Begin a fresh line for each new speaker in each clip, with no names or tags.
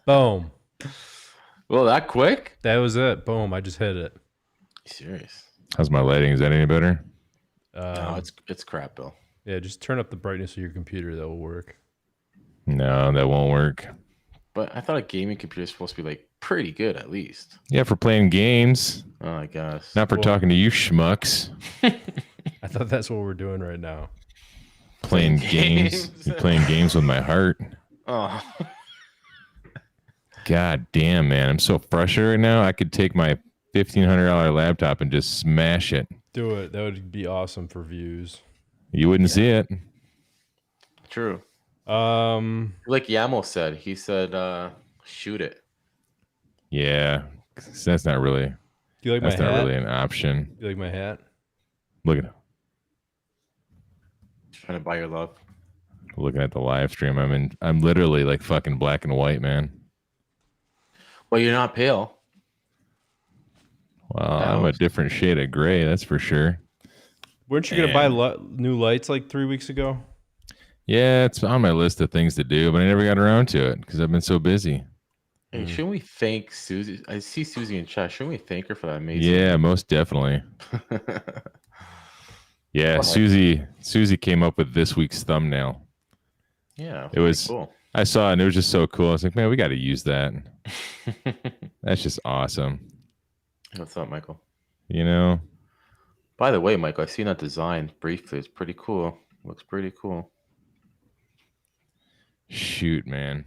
Boom.
Well, that quick?
That was it. Boom. I just hit it.
You serious?
How's my lighting? Is that any better?
No, it's crap, Bill.
Yeah, just turn up the brightness of your computer. That will work.
No, that won't work.
But I thought a gaming computer is supposed to be like pretty good at least.
Yeah, for playing games.
Oh, I guess.
Not for talking to you schmucks.
I thought that's what we're doing right now.
Playing games. Playing games with my heart.
Oh.
God damn, man. I'm so frustrated right now. I could take my $1,500 laptop and just smash it.
Do it. That would be awesome for views.
You wouldn't see it.
True.
Like
Yamo said. He said, shoot it.
Yeah. That's not really...
Do you like
that's
my hat?
not really an option.
You like my hat?
Look at it.
Trying to buy your love.
Looking at the live stream. I'm literally like fucking black and white, man.
Well, you're not pale.
Well, I'm a different shade of gray, that's for sure.
Weren't you going to buy new lights like 3 weeks ago?
Yeah, it's on my list of things to do, but I never got around to it because I've been so busy.
Hey, shouldn't we thank Susie? I see Susie in chat. Shouldn't we thank her for that amazing?
Yeah, most definitely. Yeah, Susie came up with this week's thumbnail.
Yeah,
it was
cool.
I saw it and it was just so cool. I was like, man, we got to use that. That's just awesome.
What's up, Michael?
You know.
By the way, Michael, I've seen that design briefly. It's pretty cool. Looks pretty cool.
Shoot, man.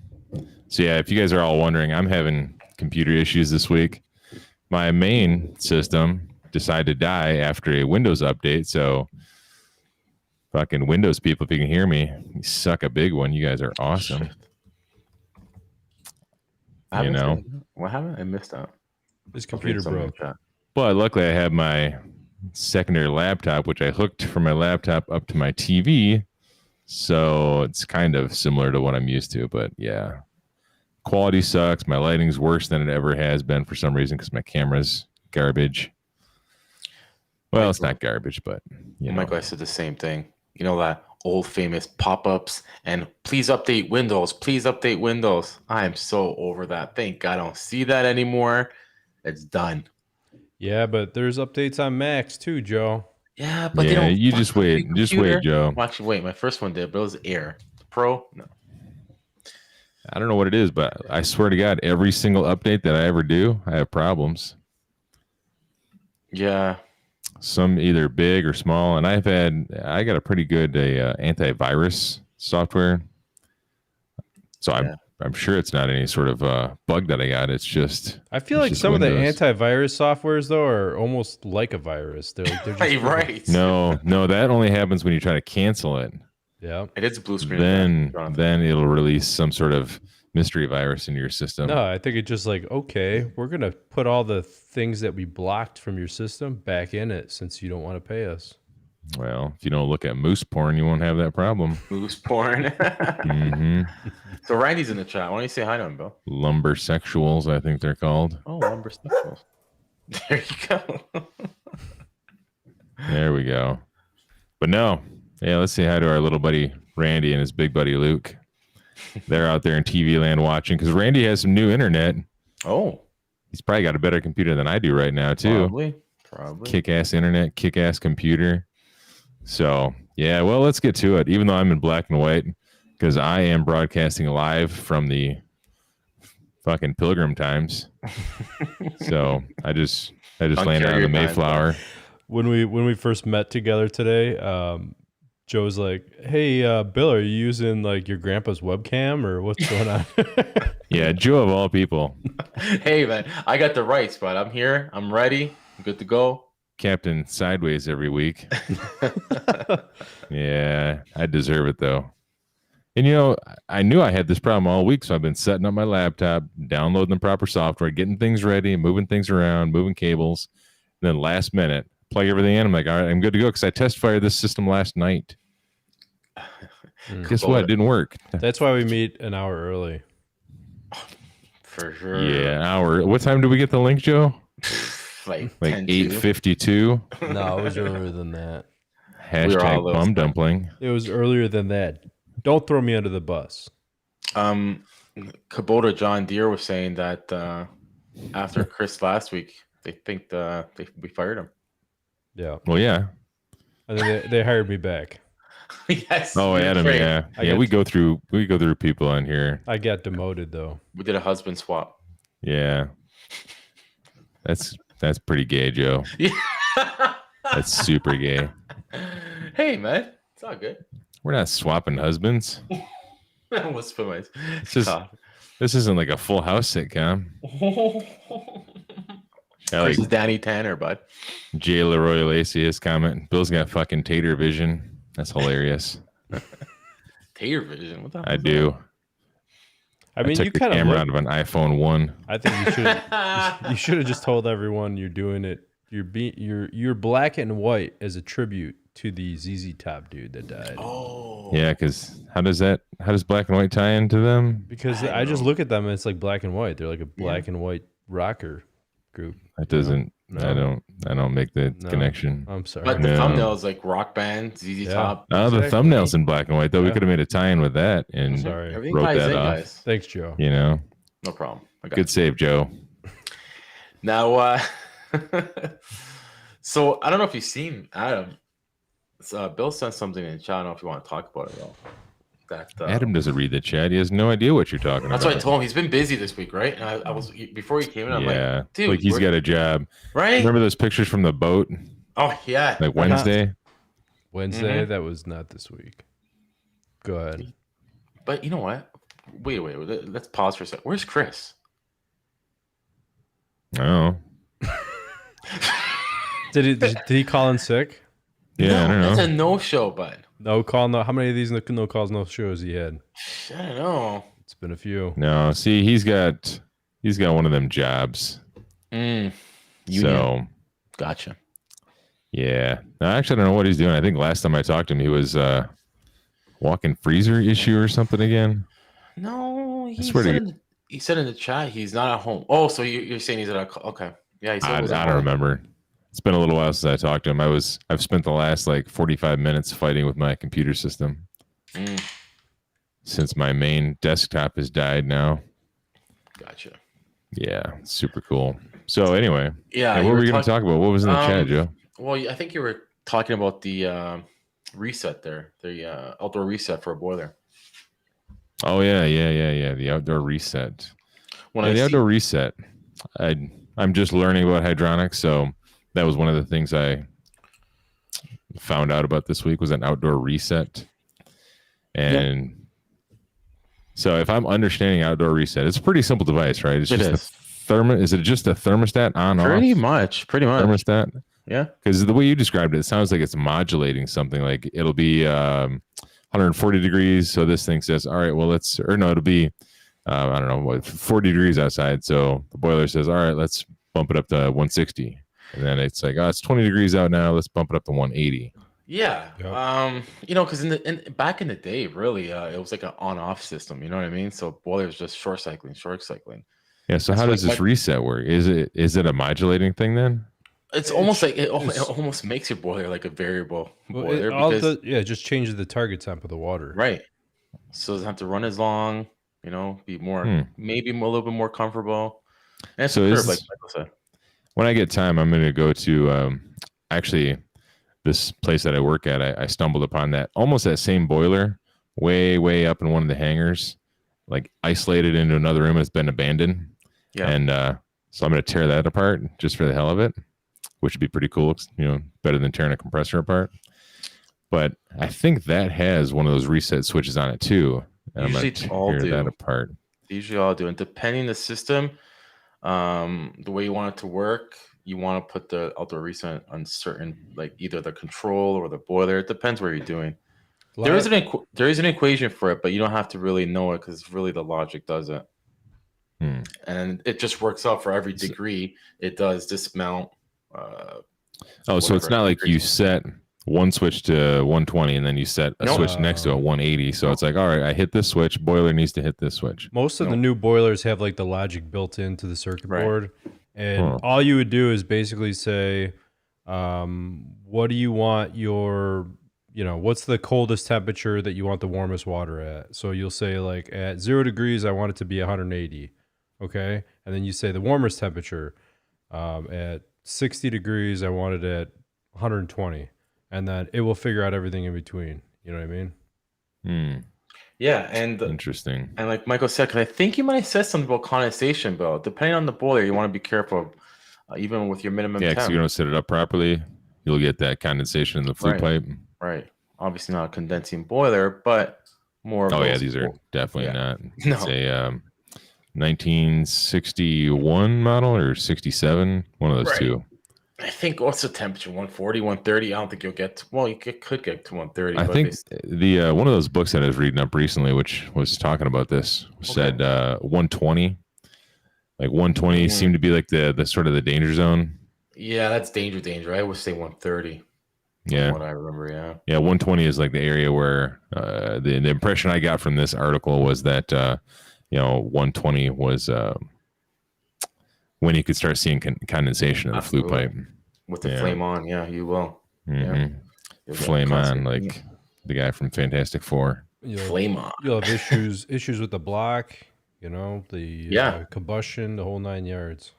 So yeah, if you guys are all wondering, I'm having computer issues this week. My main system decided to die after a Windows update. So fucking Windows people, if you can hear me, you suck a big one. You guys are awesome. You know.
What happened? I missed out.
His computer broke.
But luckily I have my secondary laptop, which I hooked from my laptop up to my TV. So it's kind of similar to what I'm used to. But yeah, quality sucks. My lighting's worse than it ever has been for some reason because my camera's garbage. Well, it's not garbage, but you know.
Michael, I said the same thing. You know that old famous pop-ups and please update Windows. Please update Windows. I am so over that. Thank God I don't see that anymore. It's done.
Yeah, but there's updates on Macs too, Joe.
Yeah, but they don't.
You just wait. Just wait, Joe.
Well, actually, wait. My first one did, but it was Air. Pro? No.
I don't know what it is, but I swear to God, every single update that I ever do, I have problems.
Yeah.
Some either big or small, and I got a pretty good antivirus software, so I'm sure it's not any sort of bug that I got. It's just
I feel like some Windows. Of the antivirus softwares though are almost like a virus. They're just
right.
No, that only happens when you try to cancel it.
Yeah,
it is blue screen.
Then it'll release some sort of mystery virus into your system.
No, I think it's just like, okay, we're going to put all the things that we blocked from your system back in it since you don't want to pay us.
Well, if you don't look at moose porn, you won't have that problem.
Moose porn.
Mm-hmm.
So Randy's in the chat. Why don't you say hi to him, Bill?
Lumbersexuals, I think they're called.
Oh, lumbersexuals. There you go.
There we go. But no. Yeah, let's say hi to our little buddy Randy and his big buddy Luke. They're out there in TV land watching because Randy has some new internet.
Oh.
He's probably got a better computer than I do right now, too.
Probably.
Kick-ass internet, kick-ass computer. So, yeah, well, let's get to it. Even though I'm in black and white, because I am broadcasting live from the fucking Pilgrim times. So I just landed on the Mayflower.
When we first met together today, Joe's like, "Hey, Bill, are you using like your grandpa's webcam or what's going on?"
Yeah, Joe of all people.
Hey, man, I got the rights, but I'm here. I'm ready. I'm good to go.
Captain Sideways every week. Yeah, I deserve it though. And you know, I knew I had this problem all week, so I've been setting up my laptop, downloading the proper software, getting things ready, moving things around, moving cables. And then last minute, plug everything in. I'm like, all right, I'm good to go because I test fired this system last night. Guess what? It didn't work.
That's why we meet an hour early.
For sure.
Yeah, an hour. What time did we get the link, Joe?
like
8:52.
No, it was earlier than that.
Hashtag bum dumpling.
It was earlier than that. Don't throw me under the bus.
Kubota John Deere was saying that after Chris last week, they think we fired him.
Yeah.
Well, yeah.
And then they hired me back.
Yes.
Oh,
you're
Adam,
trained.
yeah.
I
Yeah,
got
we go through people on here.
I got demoted though.
We did a husband swap.
Yeah. That's pretty gay, Joe.
Yeah.
That's super gay.
Hey, man. It's all good.
We're not swapping husbands.
What's for my
It's just, this isn't like a Full House sitcom. I
This
like
is Danny Tanner, bud.
Jay Leroy Lacey, his comment. Bill's got fucking tater vision. That's hilarious.
Tater vision. What the hell?
I do.
I mean,
took
you
the
kind of
camera out of an iPhone 1.
I think you should have just told everyone you're doing it. You're black and white as a tribute to the ZZ Top dude that died.
Oh.
Yeah, because how does black and white tie into them?
Because I just look at them and it's like black and white. They're like a black and white rocker group.
That doesn't.
No.
I don't make the connection.
I'm sorry.
But the thumbnail is like Rock Band, ZZ Top.
Oh, the thumbnail's in black and white though. We
Yeah.
could have made a tie-in with that and
Sorry.
Everything
wrote
ties
that
in,
off.
guys.
Thanks, Joe.
You know,
No problem. I got
good save, Joe.
Now, so I don't know if you've seen Adam. Bill sent something in the chat. I don't know if you want to talk about it at all. That
Adam doesn't read the chat. He has no idea what you're talking
That's
about.
what I told him. He's been busy this week, right? And I was before he came in. I'm like, dude,
like he's got a job.
right.
Remember those pictures from the boat,
Oh yeah,
like Wednesday?
Wednesday, that was not this week. Go ahead.
But you know what? Wait. Let's pause for a second. Where's Chris?
Oh,
Did he call in sick?
yeah, I don't know.
That's a no-show, bud.
No call. No. How many of these no calls, no shows he had?
I don't know.
It's been a few.
No, see, he's got one of them jobs.
Union.
So
Gotcha.
yeah, no, actually, I don't know what he's doing. I think last time I talked to him, he was walking freezer issue or something again.
No, he
swear to
said in the chat he's not at home. Oh, so you're saying he's at a okay? Yeah, he said he was at
I don't
home.
remember. It's been a little while since I talked to him. I've spent the last like 45 minutes fighting with my computer system since my main desktop has died now.
Gotcha.
Yeah, super cool. So anyway,
Yeah,
what
you
were we going to talk about? What was in the chat, Joe?
Well, I think you were talking about the reset there, the outdoor reset for a boiler.
Oh yeah. The outdoor reset.
The
outdoor reset. I'm just learning about hydronics, so that was one of the things I found out about this week was an outdoor reset. And so if I'm understanding outdoor reset, it's a pretty simple device, right? It's just is it just a thermostat on off?
Pretty much.
Thermostat?
Yeah.
Because the way you described it sounds like it's modulating something. Like it'll be 140 degrees. So this thing says, all right, well, it'll be, I don't know, 40 degrees outside. So the boiler says, all right, let's bump it up to 160. And then it's like, oh, it's 20 degrees out now. Let's bump it up to 180.
Yeah.
Yep.
Because back in the day, really, it was like an on-off system. You know what I mean? So boilers just short cycling.
Yeah. So how does this reset work? Is it a modulating thing then?
It's almost like it almost makes your boiler like a variable boiler.
It just changes the target temp of the water.
Right. So it doesn't have to run as long. Be more, maybe a little bit more comfortable. And it's like Michael said.
When I get time, I'm going to go to actually this place that I work at. I stumbled upon almost that same boiler way up in one of the hangars, like isolated into another room. It's been abandoned. Yeah. And so I'm going to tear that apart just for the hell of it, which would be pretty cool. Better than tearing a compressor apart. But I think that has one of those reset switches on it too. And
Usually
I'm going to tear that apart.
They usually all do. And depending the system, the way you want it to work, you want to put the outdoor reset on certain, like either the control or the boiler. It depends what you're doing. There is an equation for it, but you don't have to really know it because really the logic does it. And it just works out for every degree. It does dismount.
So it's not like you set one switch to 120 and then you set a switch next to a 180. So it's like, all right, I hit this switch. Boiler needs to hit this switch.
Most of the new boilers have like the logic built into the circuit board. And all you would do is basically say, what do you want your what's the coldest temperature that you want the warmest water at? So you'll say like at 0 degrees, I want it to be 180. Okay. And then you say the warmest temperature at 60 degrees, I want it at 120. And then it will figure out everything in between. You know what I mean?
Yeah, and
Interesting.
and like Michael said, because I think you might have said something about condensation, Bill. Depending on the boiler, you want to be careful, even with your minimum
Yeah, because
temp.
you don't set it up properly, you'll get that condensation in the flue pipe.
Right. Obviously not a condensing boiler, but more of
Oh yeah,
those-
these are definitely not.
No.
It's a 1961 model or 67, one of those
Right.
two.
I think what's the temperature? 140, 130. I don't think you'll get to, well, could get to 130.
I
but
think the one of those books that I was reading up recently, which was talking about this, said 120. Like 120 seemed to be like the sort of the danger zone.
yeah, that's danger. I would say 130.
Yeah.
What I remember, yeah.
Yeah, 120 is like the area where the impression I got from this article was that 120 was when you could start seeing condensation in the flue pipe.
With the flame on, yeah, you will.
Mm-hmm.
Yeah.
Flame on, like the guy from Fantastic Four.
Flame on.
You'll have issues with the block, the combustion, the whole 9 yards.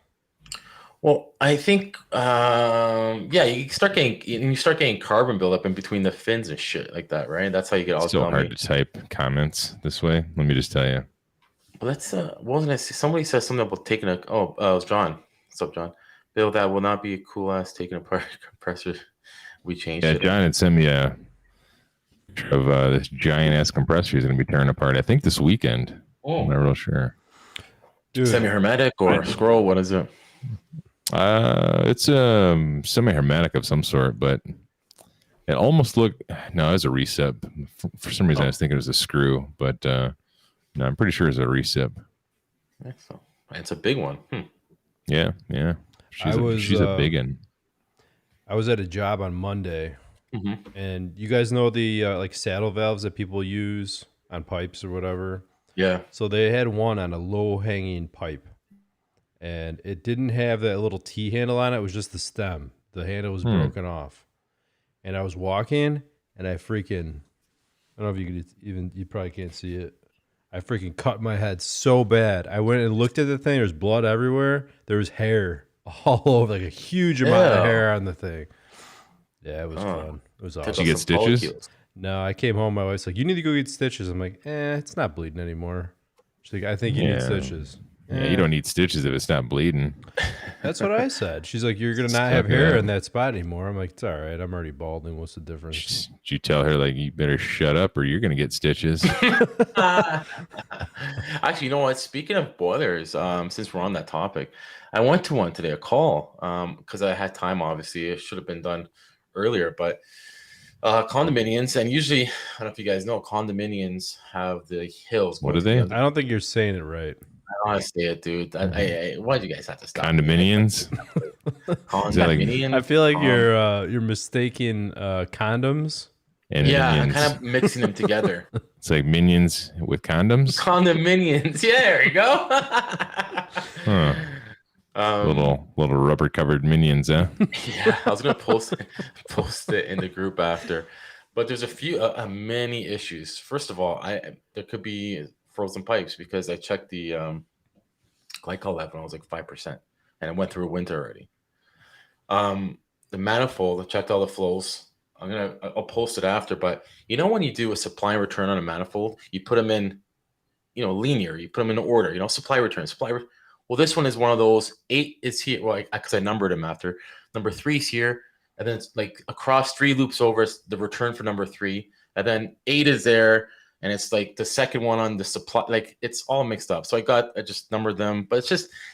Well, I think, you start getting carbon buildup in between the fins and shit like that, right? That's how you get all.
It's so hard to type comments this way. Let me just tell you.
Well, that's what wasn't I? Somebody said something about taking a. Oh, it was John. What's up, John? Bill, that will not be a cool ass taking apart compressor. We changed it.
Yeah, John had sent me a picture of this giant ass compressor he's going to be tearing apart. I think this weekend. I'm not real sure.
Dude,
semi-hermetic or scroll? What is it?
It's semi-hermetic of some sort, but it almost looked. No, it's a recip. For some reason, I was thinking it was a screw, but no, I'm pretty sure it's a recip.
So it's a big one.
Yeah. She's a big one.
I was at a job on Monday, and you guys know the like saddle valves that people use on pipes or whatever.
Yeah.
So they had one on a low-hanging pipe, and it didn't have that little T handle on it. It was just the stem. The handle was broken off, and I was walking, and I don't know if you could you probably can't see it. I freaking cut my head so bad. I went and looked at the thing. There's blood everywhere. There was hair all over, like a huge amount of hair on the thing. Yeah, it was fun. It was awesome.
Did you get stitches?
No, I came home. My wife's like, "You need to go get stitches." I'm like, "It's not bleeding anymore." She's like, "I think you need stitches."
Yeah, you don't need stitches if it's not bleeding.
That's what I said. She's like, "You're gonna not have hair in that spot anymore." I'm like, "It's all right. I'm already balding. What's the difference?"
Did you tell her like you better shut up or you're gonna get stitches?
Actually, you know what? Speaking of boilers, since we're on that topic, I went to one today, a call, because I had time. Obviously, it should have been done earlier, but condominiums, and usually, I don't know if you guys know, condominiums have the hills.
What are they?
I don't think you're saying it right.
I want to say it, dude. Why do you guys have to stop?
Condominiums?
Condominiums.
I feel like you're mistaking condoms.
And
I'm
minions.
kind of mixing them together.
It's like minions with condoms.
Condominiums. Yeah, there you go.
Little rubber covered minions, huh?
Yeah, I was gonna post it in the group after, but there's a few many issues. First of all, there could be frozen pipes because I checked the glycol level and I was like 5%, and it went through winter already. The manifold, I checked all the flows. I'll post it after, but when you do a supply and return on a manifold, you put them in, linear. You put them in order. Supply return. Well, this one is one of those. 8 is here. Well, because I numbered them after. Number 3 is here, and then it's like across 3 loops over the return for number 3, and then 8 is there, and it's like the second one on the supply. Like it's all mixed up. So I just numbered them, but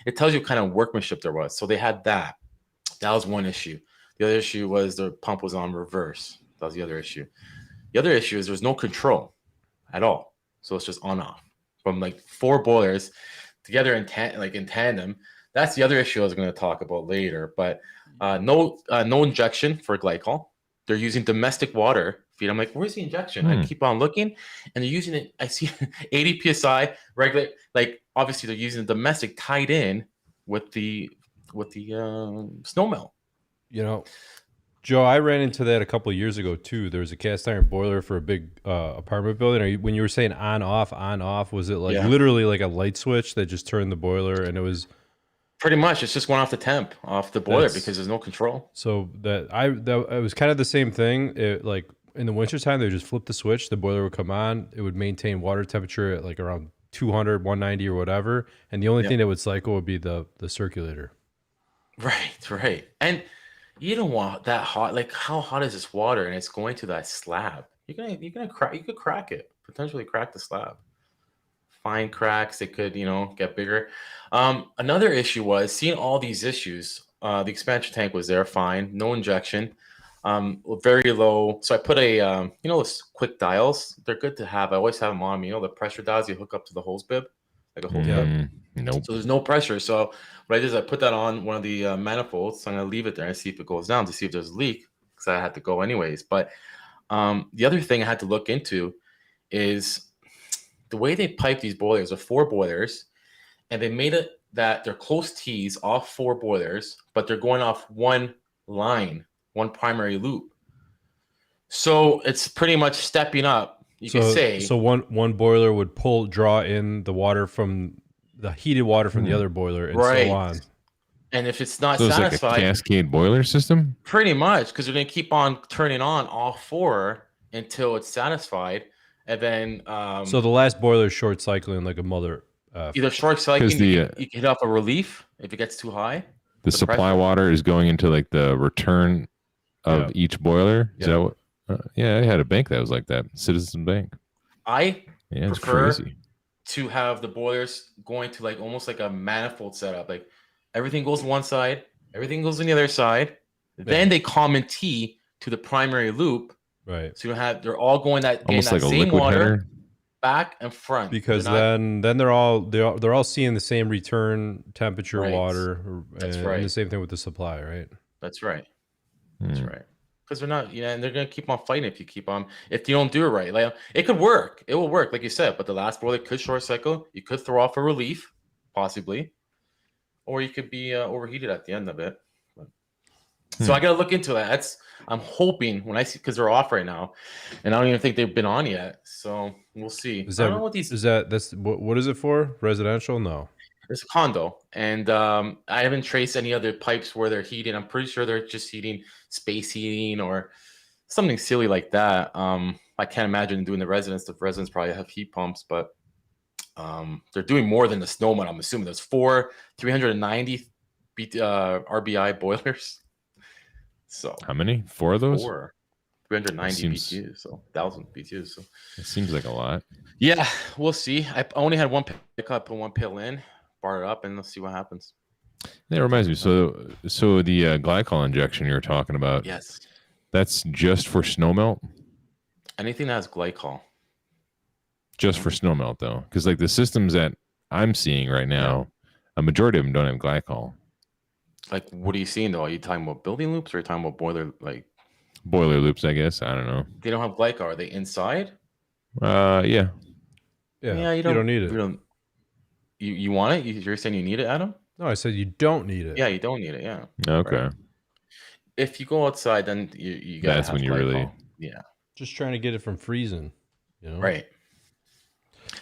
it tells you what kind of workmanship there was. So they had that. That was one issue. The other issue was the pump was on reverse. That was the other issue. The other issue is there's no control at all. So it's just on off from like 4 boilers together in tandem. That's the other issue I was going to talk about later. But no injection for glycol. They're using domestic water feed. I'm like, where's the injection? I keep on looking, and they're using it. I see 80 psi regular. Like obviously they're using the domestic tied in with the snow melt.
Joe, I ran into that a couple of years ago too. There was a cast iron boiler for a big apartment building. When you were saying on off, was it like literally like a light switch that just turned the boiler and it was
pretty much it's just going off the temp off the boiler because there's no control.
So that it was kind of the same thing. It, like in the wintertime, they would just flip the switch, the boiler would come on, it would maintain water temperature at like around 200, 190 or whatever, and the only thing that would cycle would be the circulator.
Right. And you don't want that hot. Like, how hot is this water? And it's going to that slab. You're gonna crack. You could crack it. Potentially crack the slab. Fine cracks. They could, get bigger. Another issue was seeing all these issues. The expansion tank was there, fine, no injection, very low. So I put a, those quick dials. They're good to have. I always have them on me. The pressure dials you hook up to the hose bib, like a hose bib.
Nope.
So there's no pressure. So what I did is I put that on one of the manifolds. So I'm gonna leave it there and see if it goes down to see if there's a leak because I had to go anyways. But the other thing I had to look into is the way they pipe these boilers are 4 boilers, and they made it that they're close T's off 4 boilers, but they're going off one line, one primary loop. So it's pretty much stepping up. You could say.
So one boiler would draw in the water from the heated water from the other boiler, and so on.
And if it's not
so
satisfied,
it's like a cascade boiler system.
Pretty much, because they're going to keep on turning on all 4 until it's satisfied, and then.
So the last boiler is short cycling like a mother.
Either short cycling, you can hit off a relief if it gets too high.
The supply water is going into like the return of each boiler. Is that what? I had a bank that was like that, Citizen Bank.
I prefer
crazy
to have the boilers going to like almost like a manifold setup. Like everything goes one side, everything goes on the other side. Then they common T to the primary loop.
Right.
So they're all going
almost like
same
a liquid
water.
header.
Back and front,
because then they're all seeing the same return temperature water.
That's
and the same thing with the supply, right?
That's right. That's right. Because they're not, and they're gonna keep on fighting if you don't do it right. Like it could work, it will work, like you said. But the last boiler could short cycle. You could throw off a relief, possibly, or you could be overheated at the end of it. So I gotta look into that. I'm hoping when I see, because they're off right now, and I don't even think they've been on yet. So we'll see. I don't know what these.
What is it for? Residential? No.
It's a condo, and I haven't traced any other pipes where they're heating. I'm pretty sure they're just heating space heating or something silly like that. I can't imagine doing the residents. The residents probably have heat pumps, but they're doing more than the Snowman. I'm assuming there's 4 390 RBI boilers. So
how many? 4 of those?
4. 390 BTUs, so 1,000 BTUs. So
it seems like a lot.
Yeah, we'll see. I only had one pickup and one pill in, bar it up, and let's see what happens.
That reminds me. So the glycol injection you were talking about.
Yes.
That's just for snowmelt.
Anything that has glycol.
Just for snowmelt, though, because like the systems that I'm seeing right now, a majority of them don't have glycol.
Like, what are you seeing though? Are you talking about building loops or are you talking about boiler
loops? I guess I don't know.
They don't have glycol. Are they inside?
Yeah.
You don't need it.
You want it? You're saying you need it, Adam?
No, I said you don't need it.
Yeah, you don't need it. Yeah.
Okay.
Right. If you go outside, then you got.
That's when you really.
Yeah.
Just trying to get it from freezing.
Right.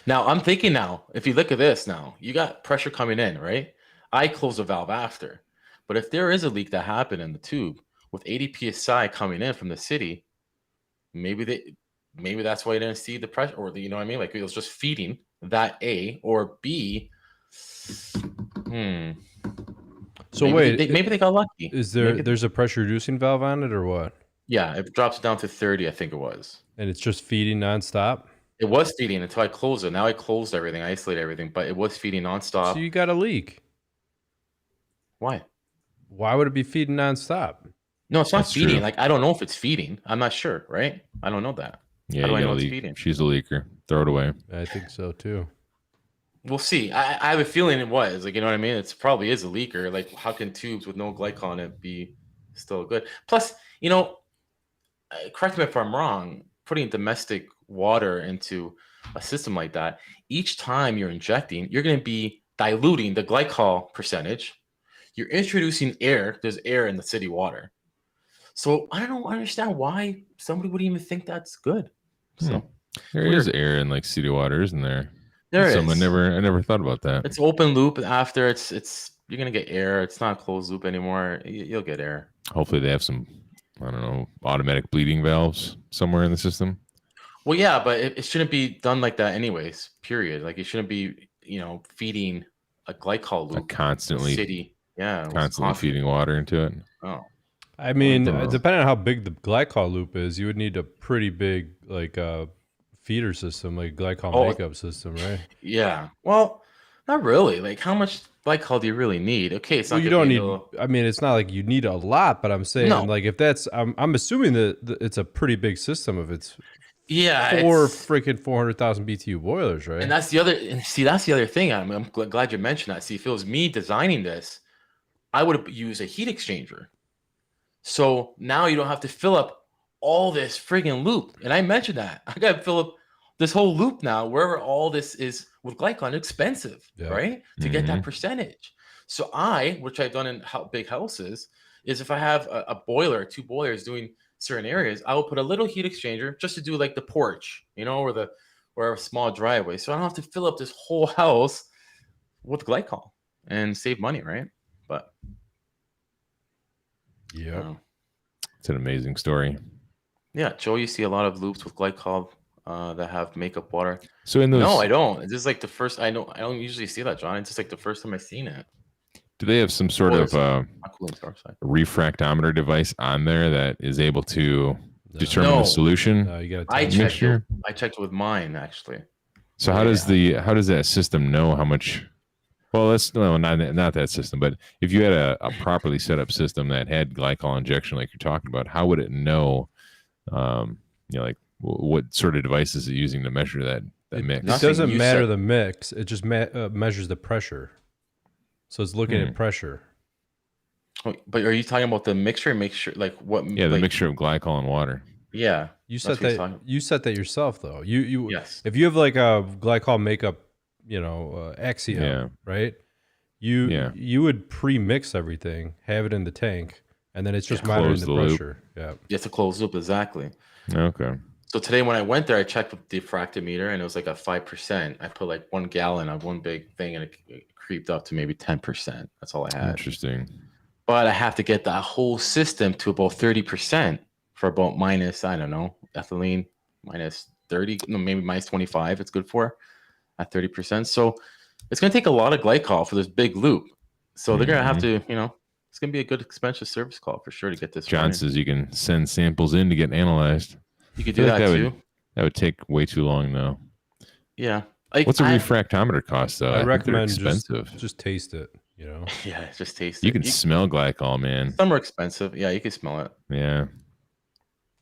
Now I'm thinking. Now, if you look at this, now you got pressure coming in, right? I close the valve after. But if there is a leak that happened in the tube with 80 psi coming in from the city, maybe that's why you didn't see the pressure, or you know what I mean? Like it was just feeding that A or B. So maybe they got lucky.
Is there's a pressure reducing valve on it or what?
Yeah, it drops it down to 30, I think it was.
And it's just feeding nonstop?
It was feeding until I closed it. Now I closed everything, I isolated everything, but it was feeding nonstop.
So you got a leak.
Why?
Why would it be feeding nonstop?
No, it's not feeding. True. Like, I don't know if it's feeding. I'm not sure, right? I don't know that.
Yeah,
how do I know
it's
feeding?
She's a leaker. Throw it away.
I think so too.
We'll see. I have a feeling it was. Like, you know what I mean? It probably is a leaker. Like, how can tubes with no glycol in it be still good? Plus, correct me if I'm wrong, putting domestic water into a system like that, each time you're injecting, you're going to be diluting the glycol percentage. You're introducing air. There's air in the city water. So I don't understand why somebody would even think that's good. So
There is air in like city water, isn't there?
there
Someone
is.
I never thought about that.
It's open loop after it's you're gonna get air. It's not a closed loop anymore. You'll get air.
Hopefully they have some, I don't know, automatic bleeding valves somewhere in the system.
Well, yeah, but it shouldn't be done like that anyways, period. Like it shouldn't be, feeding a glycol loop
Constantly
city. Yeah.
constantly feeding water into it.
Oh.
I mean, depending on how big the glycol loop is, you would need a pretty big feeder system, like glycol makeup system, right?
Yeah. Well, not really. Like how much glycol do you really need? Okay, it's not
you don't need. I mean, it's not like you need a lot, but I'm saying like if that's, I'm assuming that it's a pretty big system if it's freaking 400,000 BTU boilers, right?
And that's the other thing. I'm glad you mentioned that. See, if it was me designing this, I would use a heat exchanger. So now you don't have to fill up all this friggin' loop. And I mentioned that. I got to fill up this whole loop now, wherever all this is with glycol. It's expensive, right? To get that percentage. So which I've done in big houses, is if I have a boiler, 2 boilers doing certain areas, I will put a little heat exchanger just to do like the porch, or a small driveway. So I don't have to fill up this whole house with glycol and save money, right? But
yeah,
it's an amazing story.
Yeah, Joe, you see a lot of loops with glycol that have makeup water.
So in those,
no, I don't. This is like the first. I don't usually see that, John. It's just like the first time I've seen it.
Do they have some sort of refractometer device on there that is able to determine the solution?
No, you got
I checked with mine actually.
So how does that system know how much? Well, not that system, but if you had a properly set up system that had glycol injection, like you're talking about, how would it know? Like what sort of device is it using to measure that mix?
It doesn't matter the mix; it just measures the pressure. So it's looking at pressure.
But are you talking about the mixture? Like what?
Yeah, the mixture of glycol and water.
Yeah,
you set that. You set that yourself, though. You
yes.
If you have like a glycol makeup, axiom, right? You would pre-mix everything, have it in the tank, and then it's just monitoring the pressure. Yeah,
it's a closed loop, exactly.
Okay.
So today when I went there, I checked with the diffractometer, and it was like a 5%. I put like 1 gallon on one big thing, and it creeped up to maybe 10%. That's all I had.
Interesting.
But I have to get that whole system to about 30% for about minus, I don't know, ethylene minus 30, no, maybe minus 25. It's good for at 30%. So it's going to take a lot of glycol for this big loop. So they're going to have to, it's going to be a good expensive service call for sure to get this.
John says you can send samples in to get analyzed.
You could do that too.
That would take way too long though.
Yeah.
What's a refractometer cost though?
I recommend
expensive.
Just taste it,
Yeah, just taste it.
You can smell glycol, man.
Some are expensive. Yeah, you can smell it.
Yeah.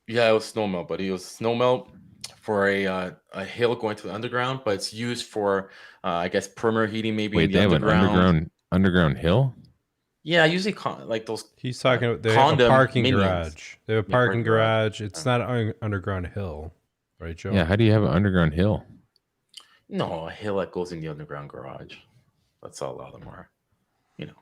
Yeah, it was snow melt, buddy. It was snow melt for a hill going to the underground, but it's used for I guess perimeter heating maybe.
Wait, they have an underground hill?
Yeah, usually like those.
He's talking about they have a parking garage. They have a parking garage. It's not an underground hill, right, Joe?
Yeah. How do you have an underground hill?
No, a hill that goes in the underground garage. That's all a lot of them are.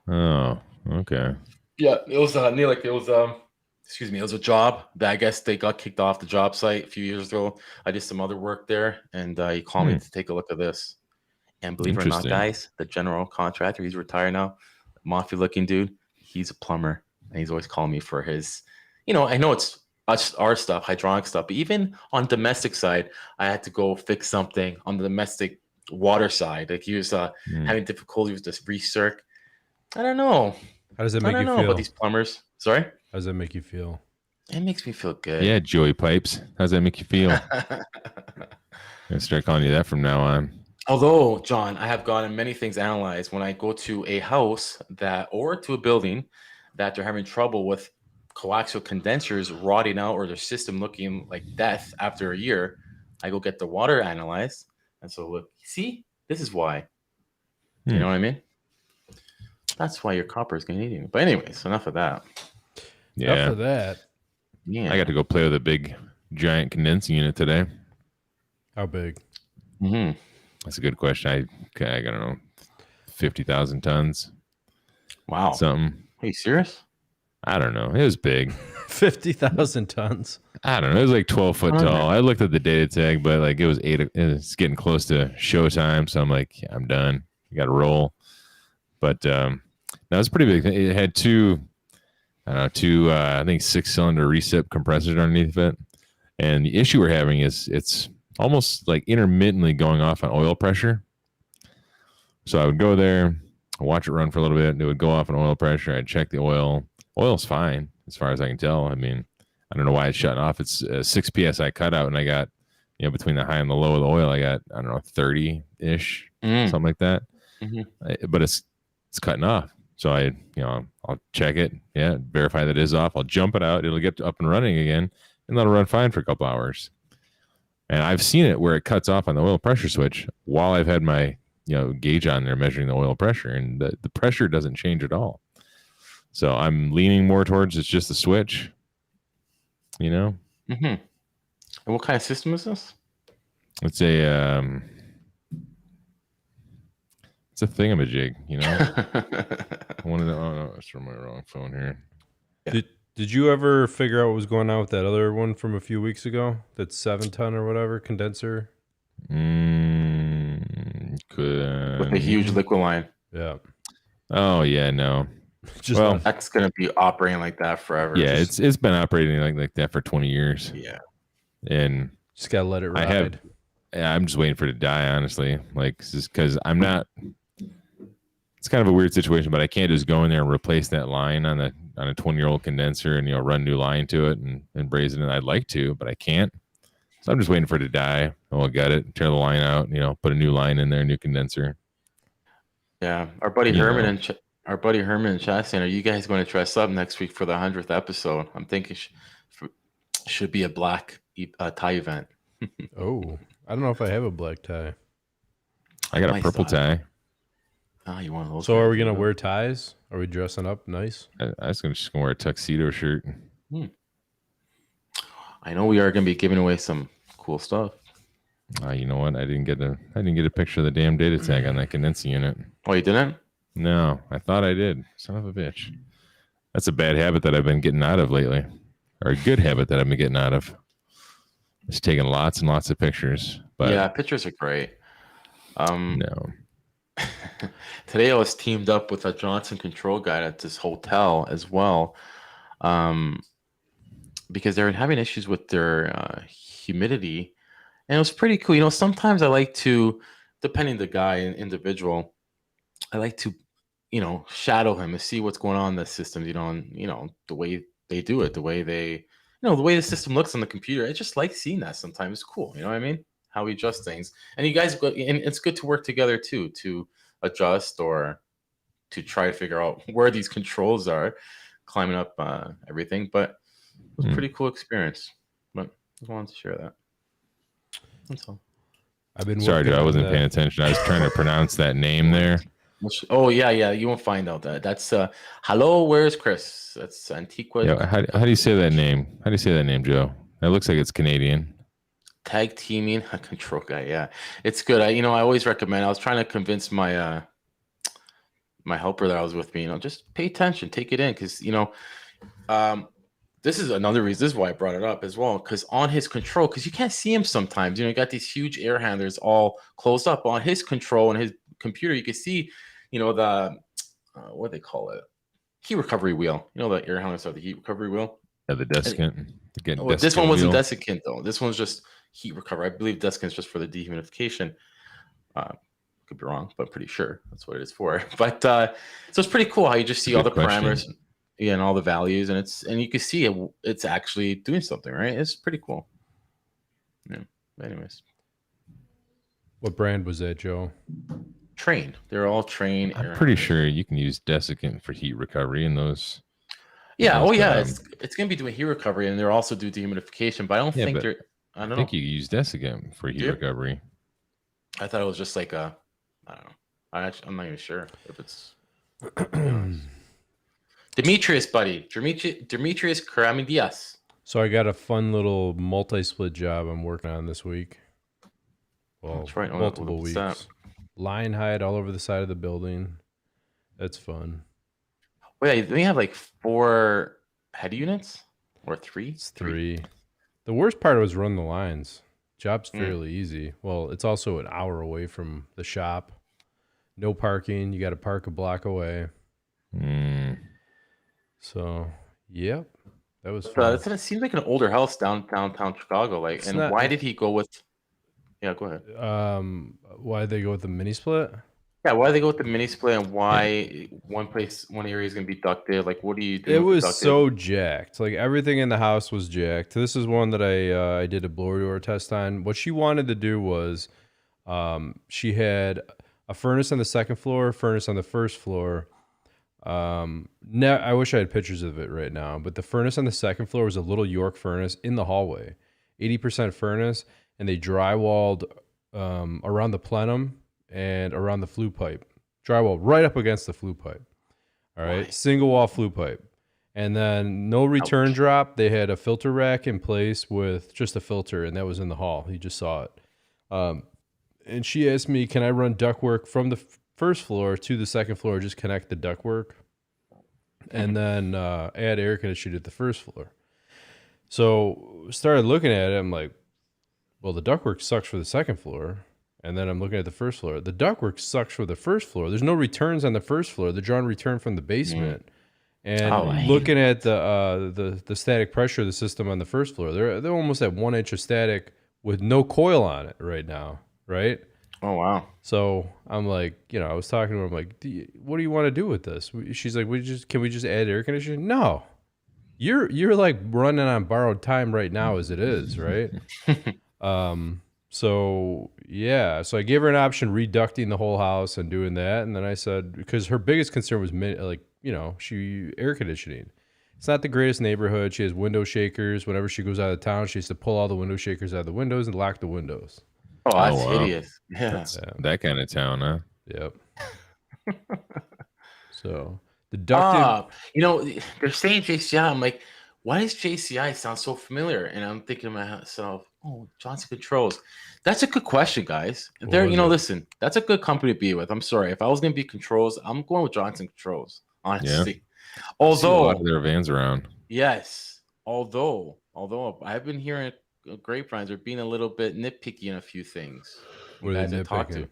Oh, okay.
Yeah, it was it was a job that I guess they got kicked off the job site a few years ago. I did some other work there, and he called me to take a look at this. And believe it or not, guys, the general contractor, he's retired now. Mafia looking dude, he's a plumber, and he's always calling me for his, I know it's our stuff, hydronic stuff, but even on domestic side, I had to go fix something on the domestic water side. Like he was having difficulty with this recirc. I don't know.
How does it make you feel
about these plumbers? Sorry?
How does that make you feel?
It makes me feel good.
Yeah, Joey Pipes. How does that make you feel? I'm gonna start calling you that from now on.
Although, John, I have gotten many things analyzed when I go to a house or to a building that they're having trouble with coaxial condensers rotting out or their system looking like death after a year. I go get the water analyzed. And so look, see, this is why. You know what I mean? That's why your copper is going to need you. But anyways, enough of that.
Yeah.
Enough of that.
Yeah. I got to go play with a big, giant condensing unit today.
How big?
That's a good question. I don't know, 50,000 tons.
Wow.
Something.
Are you serious?
I don't know. It was big.
50,000 tons.
I don't know. It was like 12 foot
Okay.
tall. I looked at the data tag, but like it was it's getting close to showtime. So I'm like, yeah, I'm done. You got to roll. But that was pretty big. It had two, I think 6-cylinder recip compressors underneath it. And the issue we're having is it's almost like intermittently going off on oil pressure. So I would go there, watch it run for a little bit. It would go off on oil pressure. I'd check the oil. Oil's fine as far as I can tell. I mean, I don't know why it's shutting off. It's a 6 psi cutout, and I got, between the high and the low of the oil, I got, I don't know, 30-ish, something like that.
Mm-hmm.
But it's cutting off. So I'll check it. Yeah, verify that it is off. I'll jump it out. It'll get up and running again, and that'll run fine for a couple hours. And I've seen it where it cuts off on the oil pressure switch while I've had my gauge on there measuring the oil pressure, and the pressure doesn't change at all. So I'm leaning more towards it's just the switch.
Mm-hmm. And what kind of system is this?
It's a it's a thingamajig, I wanted to, oh no, it's from my wrong phone here.
Yeah. Did you ever figure out what was going on with that other one from a few weeks ago? That 7-ton or whatever condenser?
With a huge liquid line.
Yeah.
Oh yeah, no.
That's gonna be operating like that forever.
Yeah, it's been operating like that for 20 years.
Yeah.
And
just gotta let it ride.
I'm just waiting for it to die, honestly. Like, just because I'm not. It's kind of a weird situation, but I can't just go in there and replace that line on a 20-year-old condenser and run new line to it and braze it in. I'd like to, but I can't. So I'm just waiting for it to die. I'll gut it, tear the line out, put a new line in there, new condenser.
Yeah, our buddy Herman and chat saying, "Are you guys going to dress up next week for the 100th episode?" I'm thinking should be a black tie event.
Oh, I don't know if I have a black tie.
I got a purple tie.
Oh, you want those?
So are we gonna wear ties? Are we dressing up nice?
I was just gonna wear a tuxedo shirt.
I know we are gonna be giving away some cool stuff.
You know what? I didn't get a picture of the damn data tag on that condensing unit.
Oh, you didn't?
No, I thought I did. Son of a bitch. That's a bad habit that I've been getting out of lately, or a good habit that I've been getting out of. Just taking lots and lots of pictures. But
yeah, pictures are great.
No.
Today I was teamed up with a Johnson control guy at this hotel as well, because they were having issues with their humidity, and it was pretty cool. Sometimes I like to, depending the guy and individual, I like to, shadow him and see what's going on in the systems. And the way they do it, the way they, the way the system looks on the computer. I just like seeing that. Sometimes it's cool. You know what I mean? How we adjust things, and you guys, and it's good to work together too, to adjust or to try to figure out where these controls are, climbing up everything. But it was a pretty cool experience. But I just wanted to share that. That's all.
I've been sorry, dude. I wasn't paying attention. I was trying to pronounce that name there.
Oh yeah. You won't find out that. That's hello. Where's Chris? That's Antigua.
Yeah, how do you say that name? How do you say that name, Joe? It looks like it's Canadian.
Tag teaming a control guy. Yeah, it's good. I always recommend. I was trying to convince my my helper that I was with me, just pay attention, take it in, because this is another reason. This is why I brought it up as well, because on his control, because you can't see him sometimes. You got these huge air handlers all closed up on his control and his computer. You can see, the what do they call it? Heat recovery wheel. The air handlers are the heat recovery wheel.
Yeah, the desiccant.
This one wasn't desiccant though. This one's just heat recovery. I believe desiccant is just for the dehumidification. Could be wrong, but I'm pretty sure that's what it is for. But so it's pretty cool how you just see all the parameters, and all the values, and you can see it's actually doing something, right? It's pretty cool. Yeah. Anyways,
what brand was that, Joe?
Train. They're all Train.
I'm pretty sure you can use desiccant for heat recovery in those.
Yeah. Oh yeah. It's gonna be doing heat recovery, and they're also do dehumidification. But I don't think they're. I don't know.
I think you use desiccant for heat recovery.
I thought it was just like a. I don't know. I'm not even sure if it's. Demetrius, buddy. Demetrius Karamidias.
So I got a fun little multi-split job I'm working on this week. Well,
that's right.
Multiple weeks. Line height all over the side of the building. That's fun.
Wait, they have like 4 head units or 3?
It's 3. The worst part was run the lines. Job's fairly easy. Well, it's also an hour away from the shop. No parking. You got to park a block away. So, yep. That was fun.
It seems like an older house downtown Chicago. Like,
It's
and
not-
why did he go with? Yeah, go ahead.
Why did they go with the mini split?
Yeah, why did they go with the mini split, and why one area is gonna be ducted? Like, what do you do?
It
with
was
ducted?
so jacked. Like everything in the house was jacked. This is one that I did a blower door test on. What she wanted to do was, she had a furnace on the second floor, furnace on the first floor. I wish I had pictures of it right now, but the furnace on the second floor was a little York furnace in the hallway, 80% furnace, and they drywalled around the plenum and around the flue pipe. Drywall right up against the flue pipe. All right, single wall flue pipe. And then no return drop. They had a filter rack in place with just a filter, and that was in the hall. You just saw it. And she asked me, can I run ductwork from the first floor to the second floor, just connect the ductwork, and then add air conditioning at the first floor. So started looking at it. I'm like, well, the ductwork sucks for the second floor. And then I'm looking at the first floor. The ductwork sucks for the first floor. There's no returns on the first floor. They're drawing return from the basement. And looking at the static pressure of the system on the first floor, they're almost at 1 inch of static with no coil on it right now, right?
Oh wow!
So I'm like, I was talking to her. I'm like, what do you want to do with this? She's like, can we just add air conditioning? No, you're like running on borrowed time right now as it is, right? So yeah, so I gave her an option, reducting the whole house and doing that. And then I said, because her biggest concern was she air conditioning. It's not the greatest neighborhood. She has window shakers. Whenever she goes out of town, she has to pull all the window shakers out of the windows and lock the windows.
Oh, that's hideous. Yeah.
That kind of town, huh?
Yep. So deductive.
They're saying JCI. I'm like, why does JCI sound so familiar? And I'm thinking to myself, oh, Johnson Controls. That's a good question, guys. Listen, that's a good company to be with. I'm sorry. If I was going to be Controls, I'm going with Johnson Controls, honestly.
Yeah.
Although
a lot of their vans around.
Yes. Although I've been hearing grapevines are being a little bit nitpicky in a few things.
What are they nitpicking?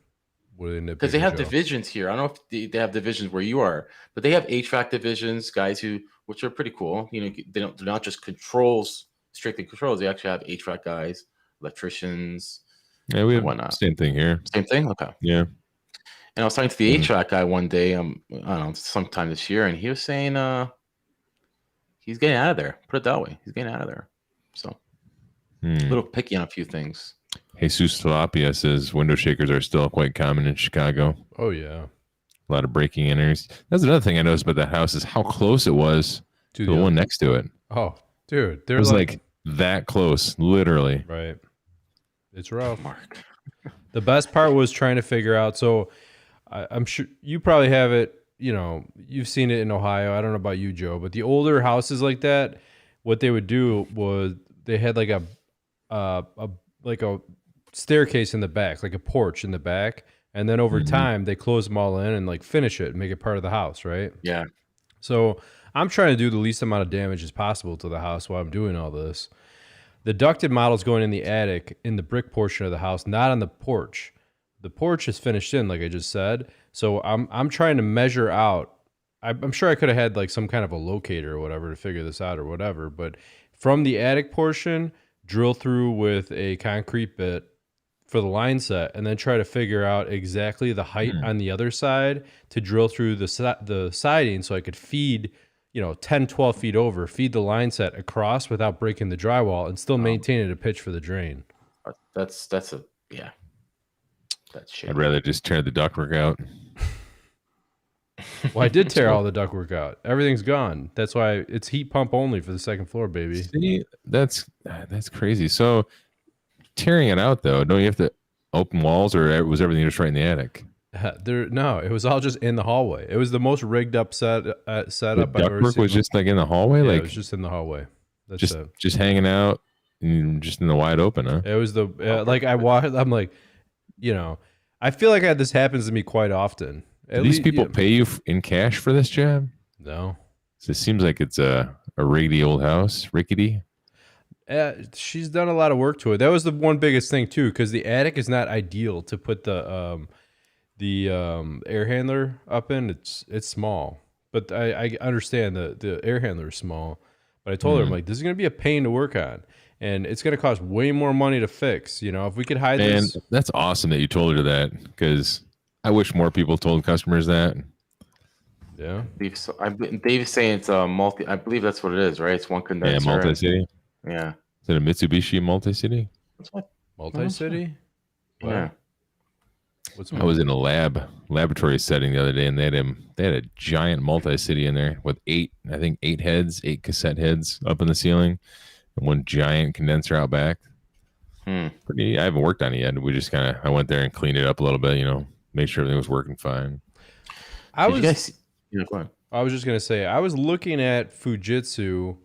Because they have divisions here. I don't know if they have divisions where you are, but they have HVAC divisions, guys which are pretty cool. They're not just strictly controls. They actually have HVAC guys, electricians.
Yeah, we have same thing here.
Same thing? Okay.
Yeah.
And I was talking to the HVAC guy one day, I don't know, sometime this year, and he was saying he's getting out of there. Put it that way. He's getting out of there. So a little picky on a few things.
Jesus Tilapia says window shakers are still quite common in Chicago.
Oh, yeah.
A lot of breaking enters. That's another thing I noticed about that house is how close it was to the one next to it.
Oh, dude.
It was like that close, literally.
Right. It's rough. Mark. The best part was trying to figure out. So I'm sure you probably have it. You've seen it in Ohio. I don't know about you, Joe, but the older houses like that, what they would do was they had like a staircase in the back, like a porch in the back. And then over time, they close them all in and like finish it and make it part of the house, right?
Yeah.
So I'm trying to do the least amount of damage as possible to the house while I'm doing all this. The ducted model is going in the attic in the brick portion of the house, not on the porch. The porch is finished in, like I just said. So I'm trying to measure out. I'm sure I could have had like some kind of a locator or whatever to figure this out or whatever. But from the attic portion, drill through with a concrete bit for the line set, and then try to figure out exactly the height on the other side to drill through the siding so I could feed, 10, 12 feet over, feed the line set across without breaking the drywall and still maintaining a pitch for the drain.
That's shit.
I'd rather just tear the ductwork out.
Well, I did tear all the ductwork out. Everything's gone. That's why it's heat pump only for the second floor, baby.
See, that's crazy. So tearing it out though, don't you have to open walls, or was everything just right in the attic?
No, it was all just in the hallway. It was the most rigged up setup I've ever seen.
Ductwork was just like in the hallway,
it was just in the hallway. That's
just hanging out, and just in the wide open, huh?
It was I'm like, I feel like this happens to me quite often.
Do these people pay you in cash for this job?
No.
So it seems like it's a rickety old house. Rickety.
She's done a lot of work to it. That was the one biggest thing too, because the attic is not ideal to put the air handler up in. It's small, but I understand the air handler is small. But I told her, I'm like, this is gonna be a pain to work on, and it's gonna cost way more money to fix. You know, if we could hide
And
this.
that's awesome that you told her that, because I wish more people told customers that.
Yeah.
Dave's saying it's a multi. I believe that's what it is, right? It's one
Yeah,
condenser.
multi-city.
Yeah.
Is it a Mitsubishi multi-city?
That's what.
Multi-city?
Yeah.
What's
I was in a laboratory setting the other day, and they had a giant multi-city in there with 8 8 cassette heads up in the ceiling, and one giant condenser out back. Pretty. I haven't worked on it yet. We just I went there and cleaned it up a little bit, made sure everything was working fine.
Did you guys see, go ahead.
I was just gonna say, I was looking at Fujitsu,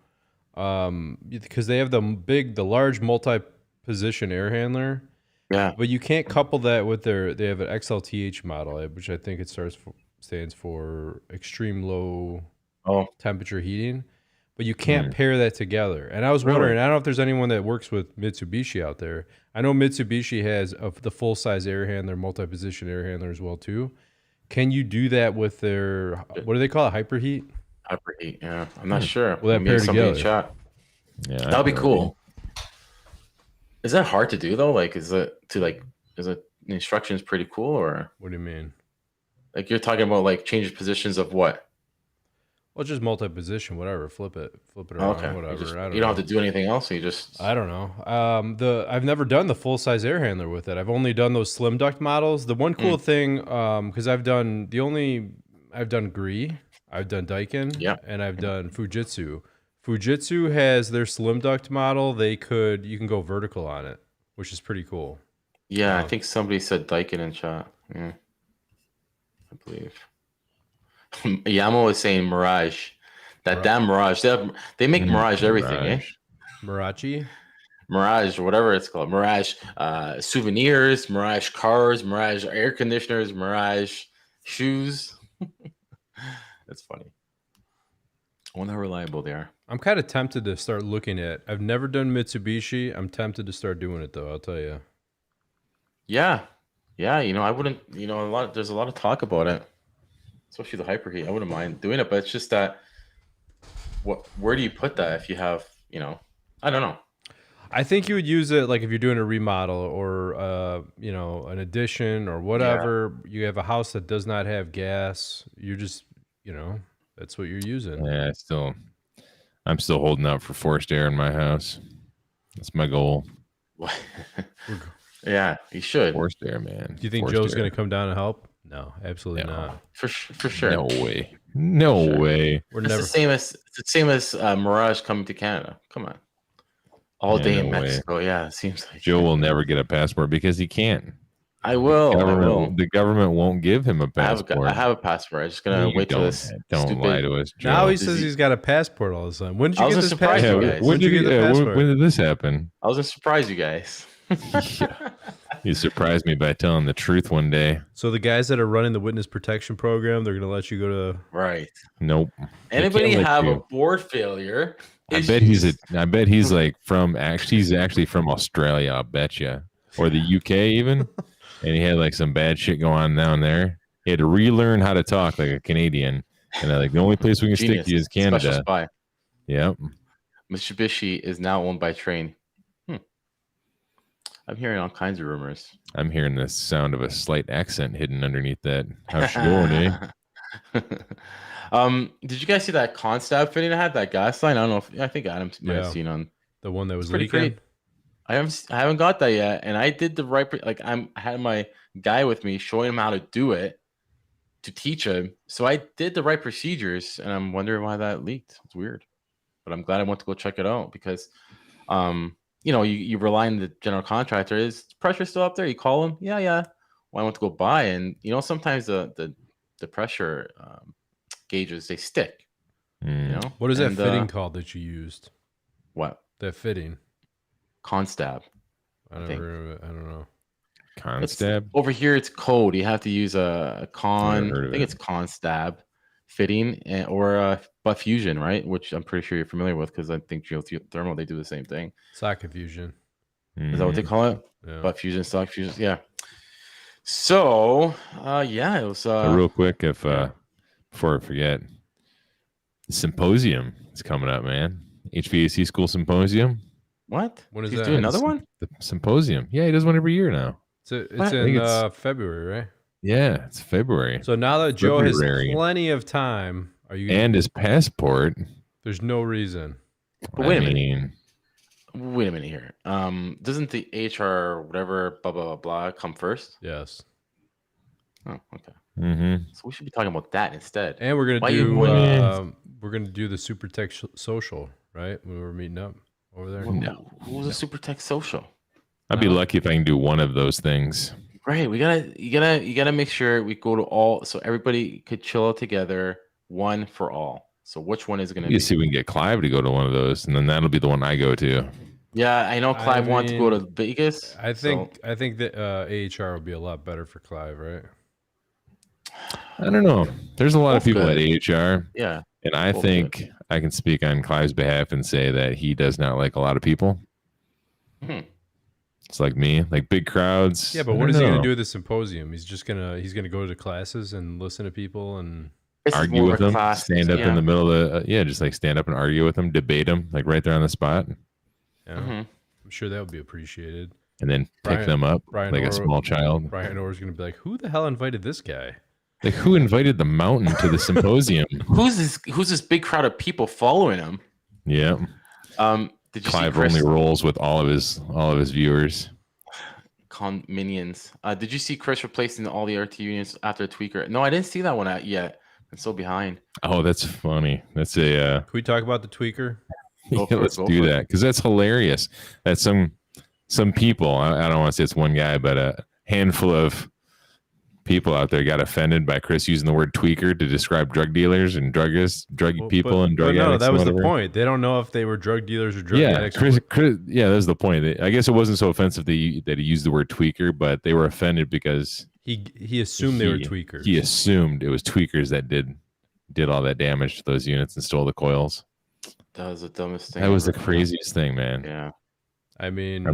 because they have the large multi-position air handler.
Yeah.
But you can't couple that with they have an XLTH model, which I think it stands for extreme low temperature heating. But you can't pair that together. And I was wondering, I don't know if there's anyone that works with Mitsubishi out there. I know Mitsubishi has the full-size air handler, multi-position air handler as well too. Can you do that with their, what do they call it, hyperheat?
Hyperheat, yeah. I'm not sure.
Will that pair together?
Chat.
Yeah,
that'll be cool. Is that hard to do though? Like, is it the instructions pretty cool, or
what do you mean?
Like you're talking about like change positions of what?
Well, just multi-position, whatever. Flip it around, whatever.
You don't have to do anything else. You just.
I don't know. I've never done the full-size air handler with it. I've only done those slim duct models. The one cool thing, because I've done Gree, I've done Daikin, and I've done Fujitsu. Fujitsu has their slim duct model. You can go vertical on it, which is pretty cool.
Yeah, I think somebody said Daikin in chat. Yeah, I believe. Yamo was saying Mirage. That damn Mirage. They make Mirage everything, Mirage, whatever it's called. Mirage souvenirs, Mirage cars, Mirage air conditioners, Mirage shoes. That's funny. I wonder how reliable they are.
I'm kind of tempted to start looking at. I've never done Mitsubishi. I'm tempted to start doing it though. I'll tell you.
Yeah. I wouldn't. There's a lot of talk about it, especially the hyperheat. I wouldn't mind doing it, but it's just that. Where do you put that if you have? I don't know.
I think you would use it like if you're doing a remodel or an addition or whatever. Yeah. You have a house that does not have gas. You're just that's what you're using.
Yeah, I'm still holding out for forced air in my house. That's my goal.
Yeah, you should.
Forced air, man.
Do you think Joe's going to come down and help? No, absolutely not.
For sure.
No way. No way.
It's the same as Mirage coming to Canada. Come on. All day in Mexico. Yeah, it seems like
Joe will never get a passport because he can't.
I will.
The government won't give him a passport.
I have a passport. I'm just gonna wait till this.
Don't lie to us, Joe.
Now he says he's got a passport all of a sudden. When did you get this passport?
When did this happen?
I was gonna surprise you guys.
Yeah. You surprised me by telling the truth one day.
So the guys that are running the witness protection program, they're gonna let you go to
right.
Nope.
Anybody have a board failure?
I bet he's like he's actually from Australia, I'll bet you. Or the UK even. And he had like some bad shit going on down there. He had to relearn how to talk like a Canadian. And like the only place we can stick to is Canada.
Special spy.
Yep.
Mitsubishi is now owned by Trane. I'm hearing all kinds of rumors.
I'm hearing the sound of a slight accent hidden underneath that. How's she going, eh?
Did you guys see that Constab fitting I had? That gas line? I don't know I think Adam might have seen on
the one that was leaking.
I haven't got that yet, and I did the right. I had my guy with me showing him how to do it to teach him. So I did the right procedures, and I'm wondering why that leaked. It's weird, but I'm glad I went to go check it out because, you rely on the general contractor. Is pressure still up there? You call him. Yeah. Well, I went to go buy, and sometimes the pressure gauges they stick.
What is that fitting called that you used?
What
that fitting?
Constab.
I don't know.
Constab?
Over here, it's code. You have to use a con. I think it's Constab. fitting or butt fusion, right? Which I'm pretty sure you're familiar with because I think geothermal, they do the same thing.
Socket fusion.
Is that what they call it?
Yeah.
Butt fusion, socket fusion. Yeah. So, yeah, it was.
So real quick, if before I forget, the Symposium is coming up, man. HVAC School Symposium.
What?
When is
He's
that?
doing another one?
The Symposium. Yeah, he does one every year now.
It's
I
in February, right?
Yeah, it's February.
So now that Joe has
February.
plenty of time, are you?
And his passport.
There's no reason.
But wait a minute.
minute.
Wait a minute here. Doesn't the HR whatever blah blah blah blah come first?
Yes.
Oh, okay.
Mm-hmm.
So we should be talking about that instead.
And we're
Why
gonna
you
do
wouldn't-
we're gonna do the Super Tech Social, right? When we're meeting up over there.
No.
Who was a super tech social?
I'd be lucky if I can do one of those things.
Right. You gotta make sure we go to all so everybody could chill out together, one for all. So which one is it gonna
You
be?
see, if we can get Clive to go to one of those, and then that'll be the one I go to.
Yeah, I know Clive wants to go to Vegas.
I think that AHR would be a lot better for Clive, right?
I don't know. There's a lot of
Both
people
good.
at AHR,
Yeah.
and I
Both
think I can speak on Clive's behalf and say that he does not like a lot of people.
Hmm.
It's like me, like big crowds.
Yeah, but
I
what
don't
is he gonna
know.
do at the symposium? He's gonna go to classes and listen to people and
This is
Argue
more
with
of a
them,
class.
stand up
yeah.
in the middle of the just like stand up and argue with them, debate them, like right there on the spot,
Mhm.
I'm sure that would be appreciated.
and then
Brian-
pick them up
Brian
like a
Oro-
small child.
Brian Orr's gonna be like, "Who the hell invited this guy?"
Like who invited the mountain to the symposium?
Who's this big crowd of people following him?
Yeah,
Did you
Clive
see Chris
only rolls with all of his viewers.
minions? Did you see Chris replacing all the RT units after the tweaker? No, I didn't see that one yet. I'm so behind.
Oh, that's funny. That's a
Can we talk about the tweaker?
Go
yeah,
for it,
let's
go
do
for it.
that because that's hilarious. That some people, I don't want to say it's one guy, but a handful of people out there got offended by Chris using the word tweaker to describe drug dealers and drug people and drug
no,
addicts.
that
and
was the
whatever.
point. They don't know if they were drug dealers or drug
Yeah,
addicts.
Chris, yeah, that's the point. I guess it wasn't so offensive that he used the word tweaker, but they were offended because
He assumed they were tweakers.
He assumed it was tweakers that did all that damage to those units and stole the coils.
That was the dumbest thing.
That was the
ever.
craziest thing, man.
Yeah.
I mean,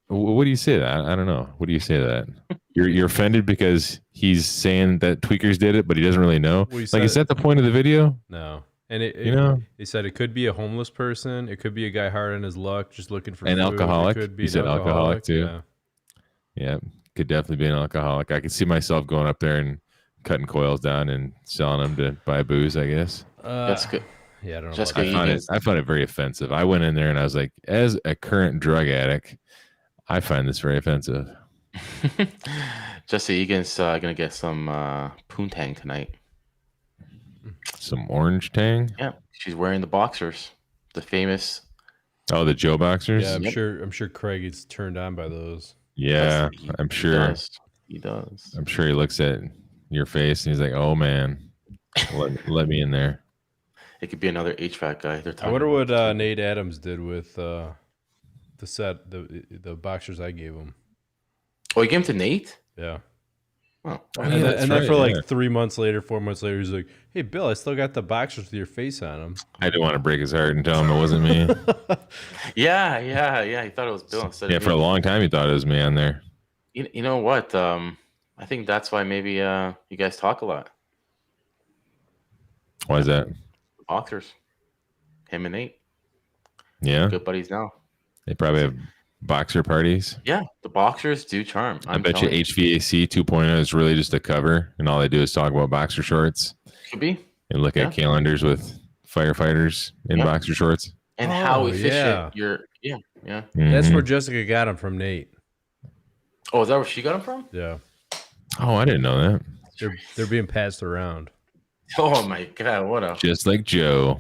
What do you say to that? I don't know. What do you say to that? You're offended because he's saying that tweakers did it, but he doesn't really know.
Well, he
Like, is
said-
that the point of the video?
no. And he said it could be a homeless person. It could be a guy hard on his luck, just looking for
An
food.
alcoholic?
It could be
You
an
said alcoholic, too?
Yeah.
Yeah, could definitely be an alcoholic. I could see myself going up there and cutting coils down and selling them to buy booze, I guess.
That's good.
Yeah, I don't know.
Jessica,
about that.
you
I found it very offensive. I went in there and I was like, as a current drug addict, I find this very offensive.
Jesse Egan's gonna get some poontang tonight.
Some orange tang.
Yeah, she's wearing the boxers, the famous.
Oh, the Joe boxers.
Yeah, I'm
Yep.
sure. I'm sure Craig is turned on by those.
Yeah, I'm sure.
He does.
I'm sure he looks at your face and he's like, "Oh man, let me in there."
It could be another HVAC guy. They're
I
talking
wonder what
about.
Nate Adams did with the set, the boxers I gave him.
Oh, you gave him to Nate?
Yeah.
Oh,
yeah,
and
that's
then
right,
for like
yeah.
3 months later, 4 months later, he's like, "Hey, Bill, I still got the boxers with your face on them."
I didn't want to break his heart and tell him it wasn't me.
yeah. He thought it was Bill instead
Yeah,
of
for a
me.
long time he thought it was me on there.
You know what? I think that's why maybe you guys talk a lot.
Why is that?
Boxers. Him and Nate.
Yeah,
Good buddies now.
they probably have boxer parties.
Yeah, the boxers do charm.
I bet you HVAC 2.0 is really just a cover, and all they do is talk about boxer shorts
Could be.
and look at calendars with firefighters in
Yeah.
boxer shorts.
And
Oh,
how efficient
yeah.
you're. Yeah.
That's
Mhm.
where Jessica got him from Nate.
Oh, is that where she got him from?
Yeah,
Oh, I didn't know that.
they're being passed around,
Oh my God! What a.
Just like Joe.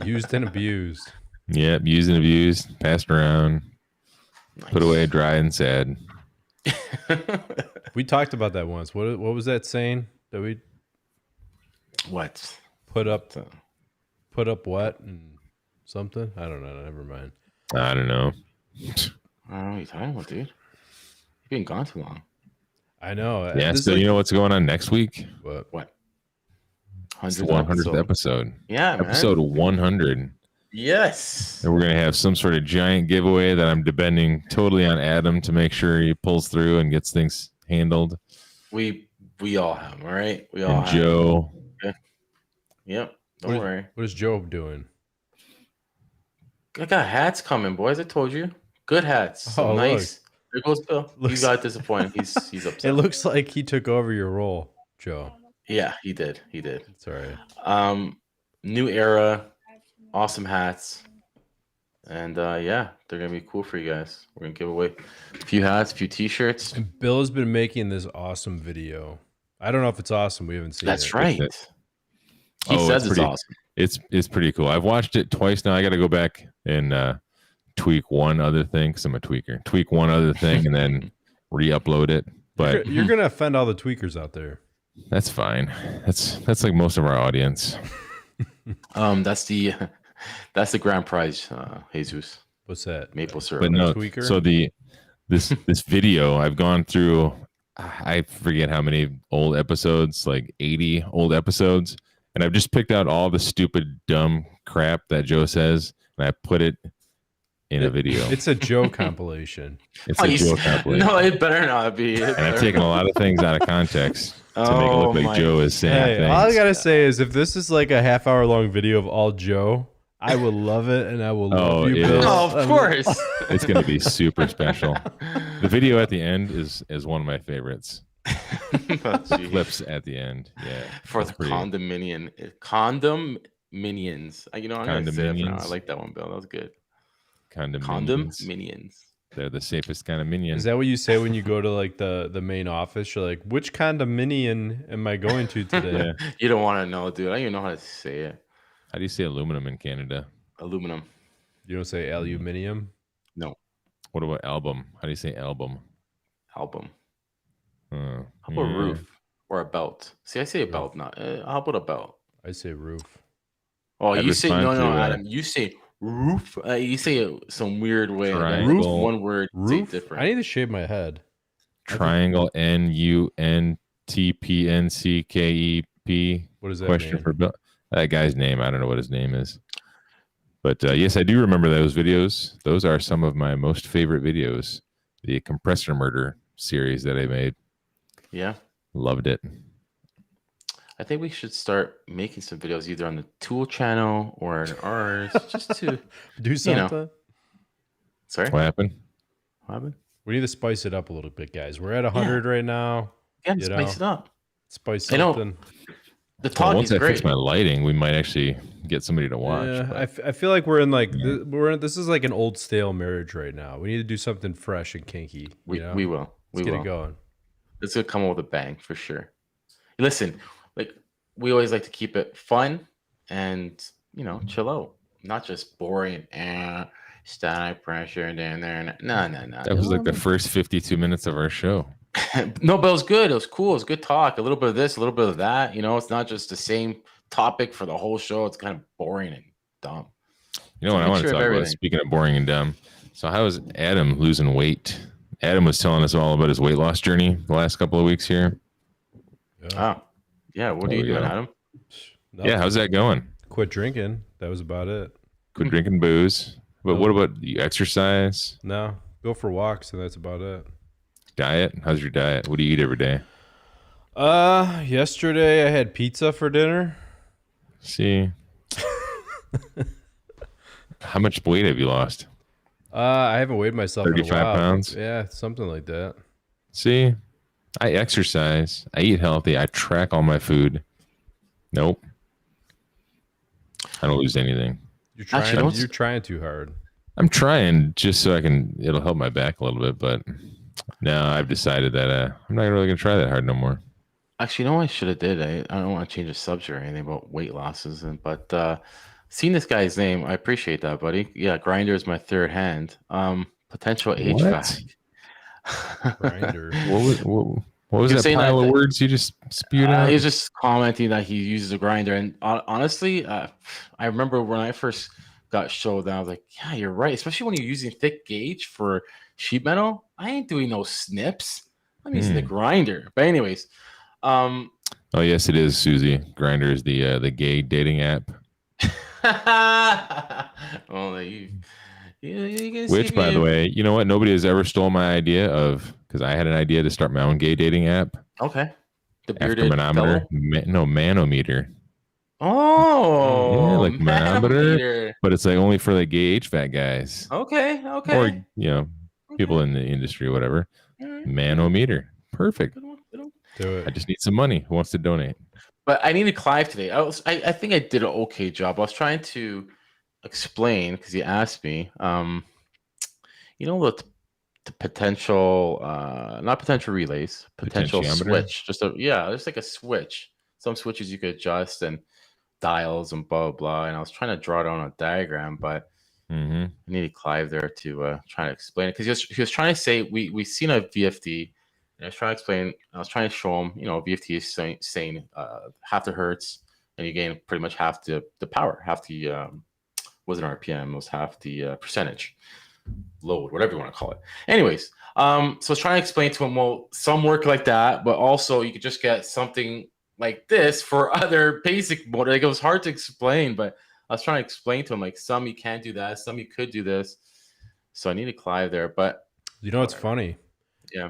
used and abused.
Yep, used and abused, passed around, put away dry and sad.
We talked about that once. What was that saying that we
What?
put up what and something? I don't know. Never mind.
I don't know.
I don't know what you're talking about, dude. You've been gone too long.
I know.
Yeah.
This
So
is
you know what's going on next week?
What?
It's the
100th
100th episode.
Yeah, man.
Episode 100.
Yes.
And we're going to have some sort of giant giveaway that I'm depending totally on Adam to make sure he pulls through and gets things handled.
We all have them, all right? We all
And
have
Joe.
them. Yep. Don't worry.
What is Joe doing?
I got hats coming, boys. I told you. Good hats. So
Oh,
nice. There goes Bill. He got disappointed. He's upset.
It looks like he took over your role, Joe.
Yeah, he did. He did.
It's all right.
New era, awesome hats. And yeah, they're gonna be cool for you guys. We're gonna give away a few hats, a few t-shirts.
And Bill has been making this awesome video. I don't know if it's awesome. We haven't seen it.
That's right. He
Oh,
says it's
pretty,
awesome.
It's pretty cool. I've watched it twice now. I got to go back and tweak one other thing because I'm a tweaker. Tweak one other thing and then re-upload it. But
You're gonna offend all the tweakers out there.
that's fine. That's like most of our audience.
That's the grand prize, Jesus.
What's that?
Maple syrup.
But no,
tweaker?
so this video I've gone through, I forget how many old episodes, like 80 old episodes, and I've just picked out all the stupid dumb crap that Joe says and I put it in a video.
It's a Joe compilation.
It's a Joe compilation.
No, it better not be.
And I've taken a lot of things out of context to make it look like Joe is saying
Hey,
things.
all I gotta say is if this is like a half-hour long video of all Joe, I will love it and I will love you,
it
Bill.
is.
Oh, of course.
It's going to be super special. The video at the end is one of my favorites.
Gee.
Clips at the end, yeah.
For the condom minions. You know, I'm gonna say it for now. I like that one, Bill. That was good. Condom minions.
They're the safest kind of minion.
Is that what you say when you go to like the main office? You're like, which condominium am I going to today?
You don't want to know, dude. I don't even know how to say it.
How do you say aluminum in Canada?
Aluminum.
You don't say aluminium?
No.
What about album? How do you say album?
Album.
How
How about roof or a belt? See, I say a belt, not. How about a belt?
I say roof.
Oh,
I'd
you say
respond
no,
to,
Adam. You say roof. You say it some weird way.
Triangle.
Roof, one word.
Roof?
Say different.
I need to shave my head.
Triangle NUNTPNCKEP.
What does that
Question
mean?
for Bill. That guy's name. I don't know what his name is. But yes, I do remember those videos. Those are some of my most favorite videos. The compressor murder series that I made.
Yeah.
Loved it.
I think we should start making some videos either on the Tool channel or ours, just to
Do something.
Sorry.
What happened?
What happened?
We need to spice it up a little bit, guys. We're at 100 right now.
Yeah,
You
just
know.
mix it up.
Spice
I know.
something.
The
Well,
talk
once
is
I
great.
fix my lighting, we might actually get somebody to watch.
Yeah,
but-
I feel like we're in like this is like an old stale marriage right now. We need to do something fresh and kinky.
We
you know?
will. We
Let's get
will.
it going.
It's gonna come up with a bang for sure. Listen, like we always like to keep it fun and chill out, not just boring and static pressure down there. No.
That was like the first 52 minutes of our show.
No, but it was good. It was cool. It was good talk. A little bit of this, a little bit of that. It's not just the same topic for the whole show. It's kind of boring and dumb.
You know what I want to talk about? Speaking of boring and dumb. So how is Adam losing weight? Adam was telling us all about his weight loss journey the last couple of weeks here.
Yeah.
Oh, yeah. What are you doing, Adam?
Nothing.
Yeah, how's that going?
Quit drinking. That was about it.
Quit drinking booze. But what about you exercise?
No, go for walks, and that's about it.
Diet? How's your diet? What do you eat every day?
Yesterday I had pizza for dinner.
See. How much weight have you lost?
I haven't weighed myself in a
35
while.
pounds?
Yeah, something like that.
See, I exercise. I eat healthy. I track all my food. Nope. I don't lose anything.
You're trying.
Actually,
you're trying too hard.
I'm trying just so it'll help my back a little bit, but no, I've decided that I'm not really going to try that hard no more.
Actually, you know what I should have did? I don't want to change the subject or anything about weight losses, but seeing this guy's name, I appreciate that, buddy. Yeah, Grinder is my third hand. Potential HVAC.
Grinder.
What was
You're
that
saying
pile
that-
of words you just spewed out?
He's just commenting that he uses a grinder, and honestly, I remember when I first got showed that I was like, "Yeah, you're right." Especially when you're using thick gauge for sheet metal, I ain't doing no snips. I'm using the grinder. But anyways,
Oh yes, it is, Susie. Grinder is the gay dating app.
well, you can see
Which, by the way, you know what? Nobody has ever stole my idea of, because I had an idea to start my own gay dating app.
Okay. The
After
bearded
manometer,
fellow?
no, manometer.
Oh,
Yeah, like manometer,
manometer.
but it's like only for like gay HVAC guys
Okay,
or
okay.
people in the industry, whatever.
All right.
Manometer, perfect.
Good one, good one.
Do
I
it.
just need some money. Who wants to donate?
But I needed Clive today. I think I did an okay job. I was trying to explain because he asked me. The potential, not potential relays, potential
Potentiometer?
switch. There's like a switch. Some switches you could adjust and dials and blah blah blah. And I was trying to draw it on a diagram, but I needed Clive there to try to explain it because he was trying to say we seen a VFD. And I was trying to explain. I was trying to show him, VFD is saying half the hertz, and you gain pretty much half the power, half the wasn't RPM, it was half the percentage load, whatever you want to call it. Anyways, so I was trying to explain to him, well, some work like that, but also you could just get something like this for other basic motor. Like, it was hard to explain, but I was trying to explain to him, like, some you can't do that, some you could do this. So I needed Clive there, but
It's funny.
Yeah.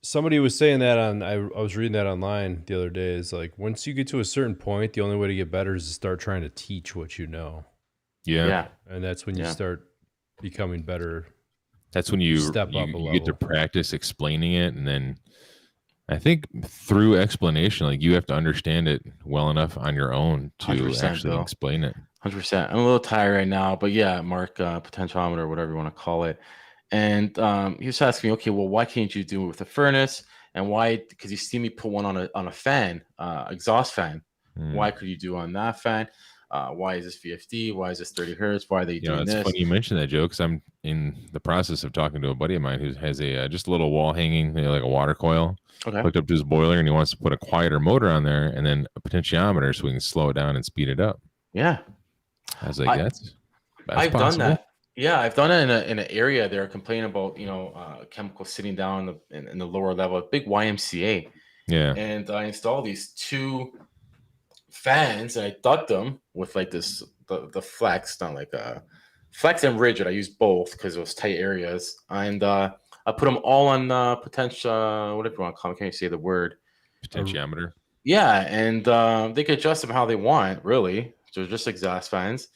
Somebody was saying that I was reading that online the other day. Is like, once you get to a certain point, the only way to get better is to start trying to teach what you know.
Yeah.
And that's when you start becoming better.
That's when you
step up a
you get to
level.
practice explaining it, and then I think through explanation, like you have to understand it well enough on your own to
100%,
actually
Bill.
explain it.
100%. I'm a little tired right now, but yeah, Mark, potentiometer, whatever you want to call it. And he was asking me, okay, well, why can't you do it with a furnace? And why? Because you see me put one on a fan, exhaust fan. Why could you do on that fan? Why is this VFD? Why is this 30 hertz? Why are they doing
it's
this?
funny you mentioned that, Joe, because I'm in the process of talking to a buddy of mine who has a just a little wall hanging, like a water coil, hooked up to his boiler, and he wants to put a quieter motor on there and then a potentiometer so we can slow it down and speed it up.
Yeah.
I was like, that's
I've
possible.
done that. Yeah, I've done it in an area they're complaining about, chemicals sitting down in the lower level, a big YMCA.
Yeah.
And I installed these two fans and I duct them with like this the flex, not like flex and rigid. I used both because it was tight areas, and I put them all on potential, whatever you want to call them. Can't you say the word?
Potentiometer.
Yeah, and they could adjust them how they want, really. So just exhaust fans,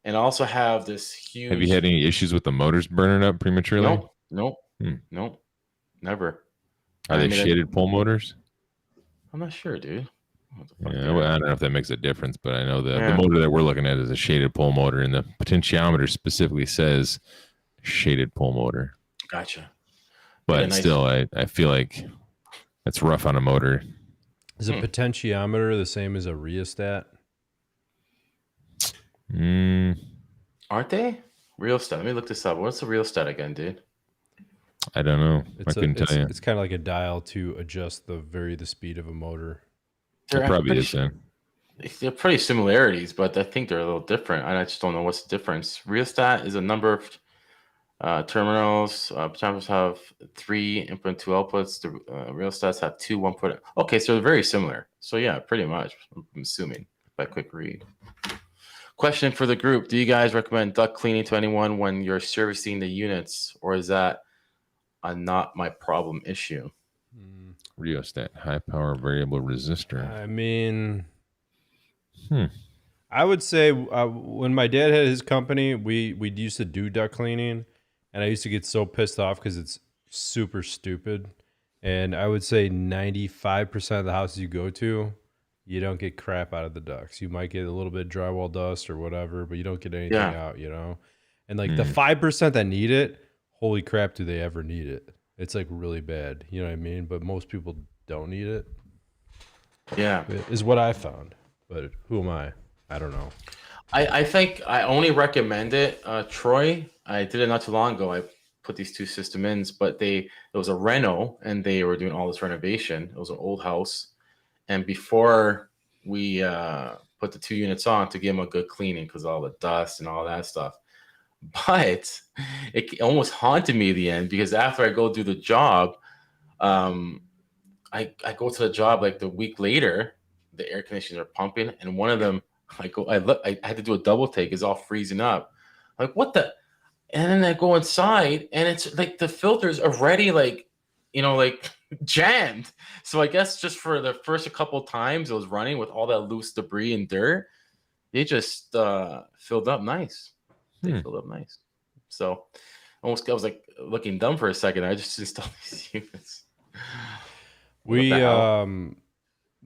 and I also have this huge.
Have you had any issues with the motors burning up prematurely?
Nope, never.
Are they shaded pole motors?
I'm not sure, dude.
Yeah, well, I don't know if that makes a difference, but I know the motor that we're looking at is a shaded pole motor, and the potentiometer specifically says shaded pole motor.
Gotcha.
But still, I feel like that's rough on a motor.
Is a potentiometer the same as a rheostat?
Aren't they? Rheostat. Let me look this up. What's a rheostat again, dude?
I don't know. I couldn't tell you.
It's kind of like a dial to adjust the speed of a motor.
It probably is then.
They're pretty similarities, but I think they're a little different. I just don't know what's the difference. Rheostat is a number of terminals. Potentiometers have 3 input, 2 outputs. The rheostats have 2 1-put. Okay, so they're very similar. So yeah, pretty much. I'm assuming by quick read. Question for the group: do you guys recommend duct cleaning to anyone when you're servicing the units, or is that a not my problem issue?
Rheostat, high power variable resistor.
I mean, I would say when my dad had his company, we used to do duct cleaning, and I used to get so pissed off because it's super stupid. And I would say 95% of the houses you go to, you don't get crap out of the ducts. You might get a little bit of drywall dust or whatever, but you don't get anything out, And like the 5% that need it, holy crap, do they ever need it? It's like really bad, you know what I mean? But most people don't need it.
Yeah,
is what I found. But who am I? I don't know.
I think I only recommend it, Troy. I did it not too long ago. I put these 2 system ins, but it was a reno, and they were doing all this renovation. It was an old house, and before we put the 2 units on to give them a good cleaning, because all the dust and all that stuff, But it almost haunted me at the end, because after I go do the job, I go to the job like the week later, the air conditioners are pumping, and one of them, I had to do a double take, is all freezing up. Like, what the? And then I go inside, and it's like the filter's already like, like jammed. So I guess just for the first couple times it was running with all that loose debris and dirt, they just filled up nice. They filled up nice. So I was like looking dumb for a second. I just installed these units.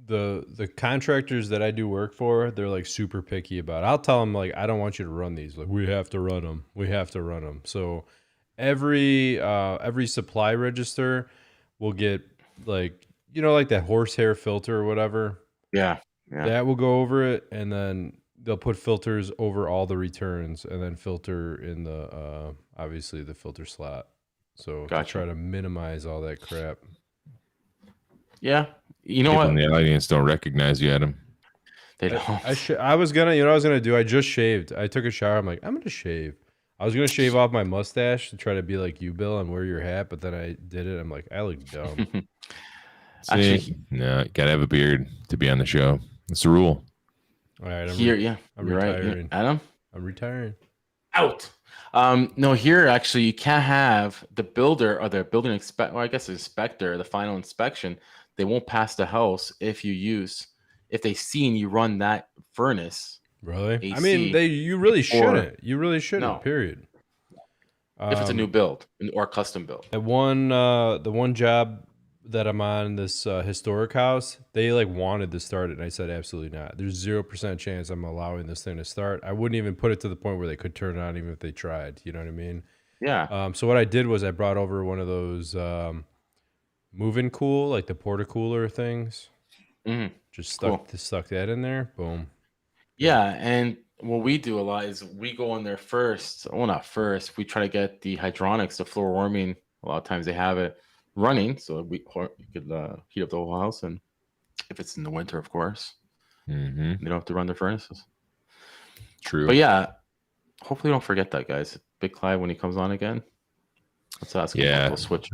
The contractors that I do work for, they're like super picky about it. I'll tell them like, I don't want you to run these. Like, we have to run them. So every supply register will get like, like that horsehair filter or whatever.
Yeah.
That will go over it, and then they'll put filters over all the returns, and then filter in the obviously the filter slot. So to try to minimize all that crap.
Yeah. You know what?
In the audience don't recognize you, Adam.
They don't.
I was gonna do. I just shaved. I took a shower. I'm like, I'm gonna shave. I was gonna shave off my mustache to try to be like you, Bill, and wear your hat, but then I did it. I'm like, I look dumb.
Actually, no, you gotta have a beard to be on the show. It's a rule.
All right,
I'm
retiring.
Right. Adam,
I'm retiring.
Out. No, here actually you can't have the builder or the building inspector. Well, I guess the inspector, the final inspection. They won't pass the house if they seen you run that furnace.
Really?
AC,
I mean, you really shouldn't. You really shouldn't. No. Period.
If it's a new build or custom build.
The one job that I'm on, this historic house, they like wanted to start it, and I said absolutely not. There's 0% chance I'm allowing this thing to start. I wouldn't even put it to the point where they could turn it on even if they tried. You know what I mean?
Yeah.
So what I did was I brought over one of those move-in cool, like the porta-cooler things. Just stuck that in there. Boom.
Yeah, and what we do a lot is we go in there first. Well, not first. We try to get the hydronics, the floor warming. A lot of times they have it running, so you could heat up the whole house. And if it's in the winter, of course, they don't have to run their furnaces.
True.
But yeah, hopefully don't forget that, guys. Big Clive, when he comes on again, let's ask him. We'll switch.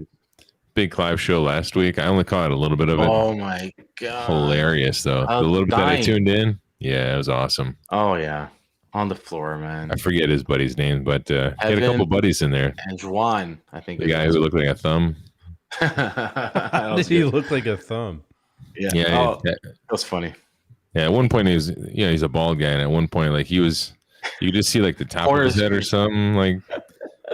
Big Clive show last week. I only caught a little bit of it.
Oh my god!
Hilarious though. The little bit that I tuned in. Yeah, it was awesome.
Oh yeah, on the floor, man.
I forget his buddy's name, but he had a couple buddies in there.
And Juan, I think
the guy who looked like a thumb.
Did he look like a thumb?
Yeah. That was funny.
Yeah, at one point he's a bald guy, and at one point like you could just see like the top of his head or something. Like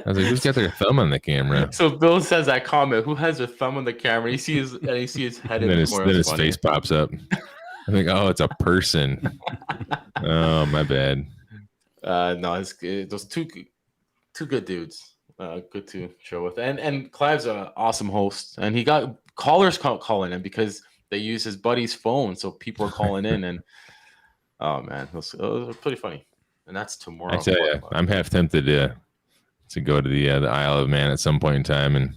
I was like, who's got their thumb on the camera?
So Bill says that comment. Who has their thumb on the camera? You see his head.
And then his face pops up. I think, oh, it's a person. Oh, my bad.
No, it's good. Those two good dudes. Good to show with. And Clive's an awesome host, and he got callers calling him because they use his buddy's phone, so people are calling in, and oh man, it was pretty funny. And that's tomorrow.
I tell you, I'm half tempted to go to the Isle of Man at some point in time and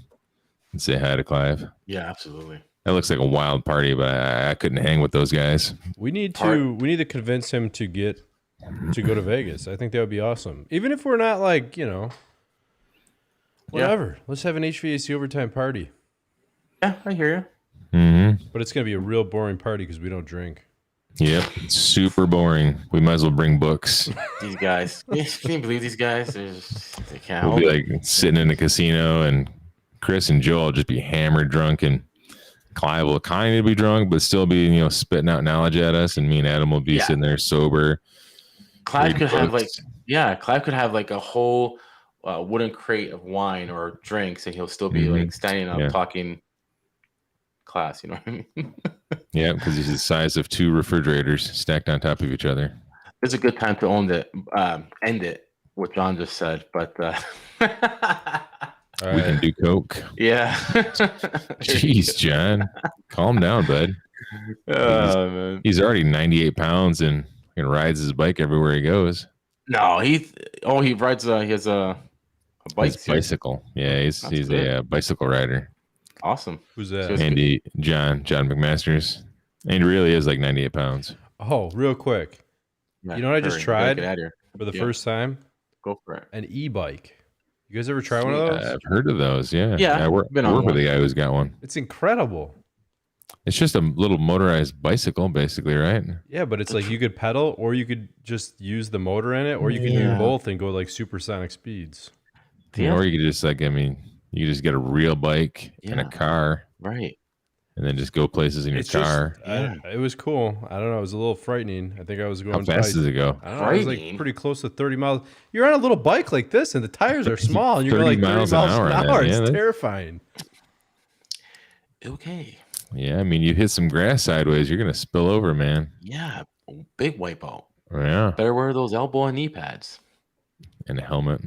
say hi to Clive.
Yeah, absolutely.
That looks like a wild party, but I couldn't hang with those guys.
We need to convince him to go to Vegas. I think that would be awesome. Even if we're not like, whatever. Yeah. Let's have an HVAC overtime party.
Yeah, I hear you.
Mm-hmm.
But it's going to be a real boring party because we don't drink.
Yep, it's super boring. We might as well bring books.
These guys. Can you believe these guys? They can't.
We'll be like sitting in a casino, and Chris and Joel will just be hammered drunk, and Clive will kind of be drunk, but still be, spitting out knowledge at us, and me and Adam will be sitting there sober.
Clive could have like a whole wooden crate of wine or drinks, and he'll still be like standing up talking class. You know what I mean?
Yeah, because he's the size of 2 refrigerators stacked on top of each other.
It's a good time to end it. What John just said, but
we can do coke.
Yeah.
Jeez, John, calm down, bud. He's already 98 pounds and rides his bike everywhere he goes.
No, he rides. He has a
bicycle. Yeah, he's a bicycle rider.
Awesome.
Who's that?
Andy, John McMasters. And he really is like 98 pounds.
Oh, real quick.
Yeah,
you know what I just tried for the first time?
Go for it.
an e-bike. You guys ever try one of
Sweet.
those?
I've heard of those. Yeah.
Yeah,
I work
been on
with
one.
a guy who's got one.
It's incredible.
It's just a little motorized bicycle, basically, right?
Yeah, but it's like you could pedal, or you could just use the motor in it, or you could do both and go like supersonic speeds.
Yeah. Or you could just you just get a real bike and a car,
right?
And then just go places in your car.
It was cool. I don't know. It was a little frightening. I think I was going.
How fast does it go?
I don't know. It was like pretty close to 30 miles. You're on a little bike like this, and the tires are small, and you're going like 30 miles an hour. It's terrifying.
Okay.
Yeah, I mean, you hit some grass sideways, you're gonna spill over, man.
Yeah, big wipeout.
Yeah.
Better wear those elbow and knee pads
And a helmet.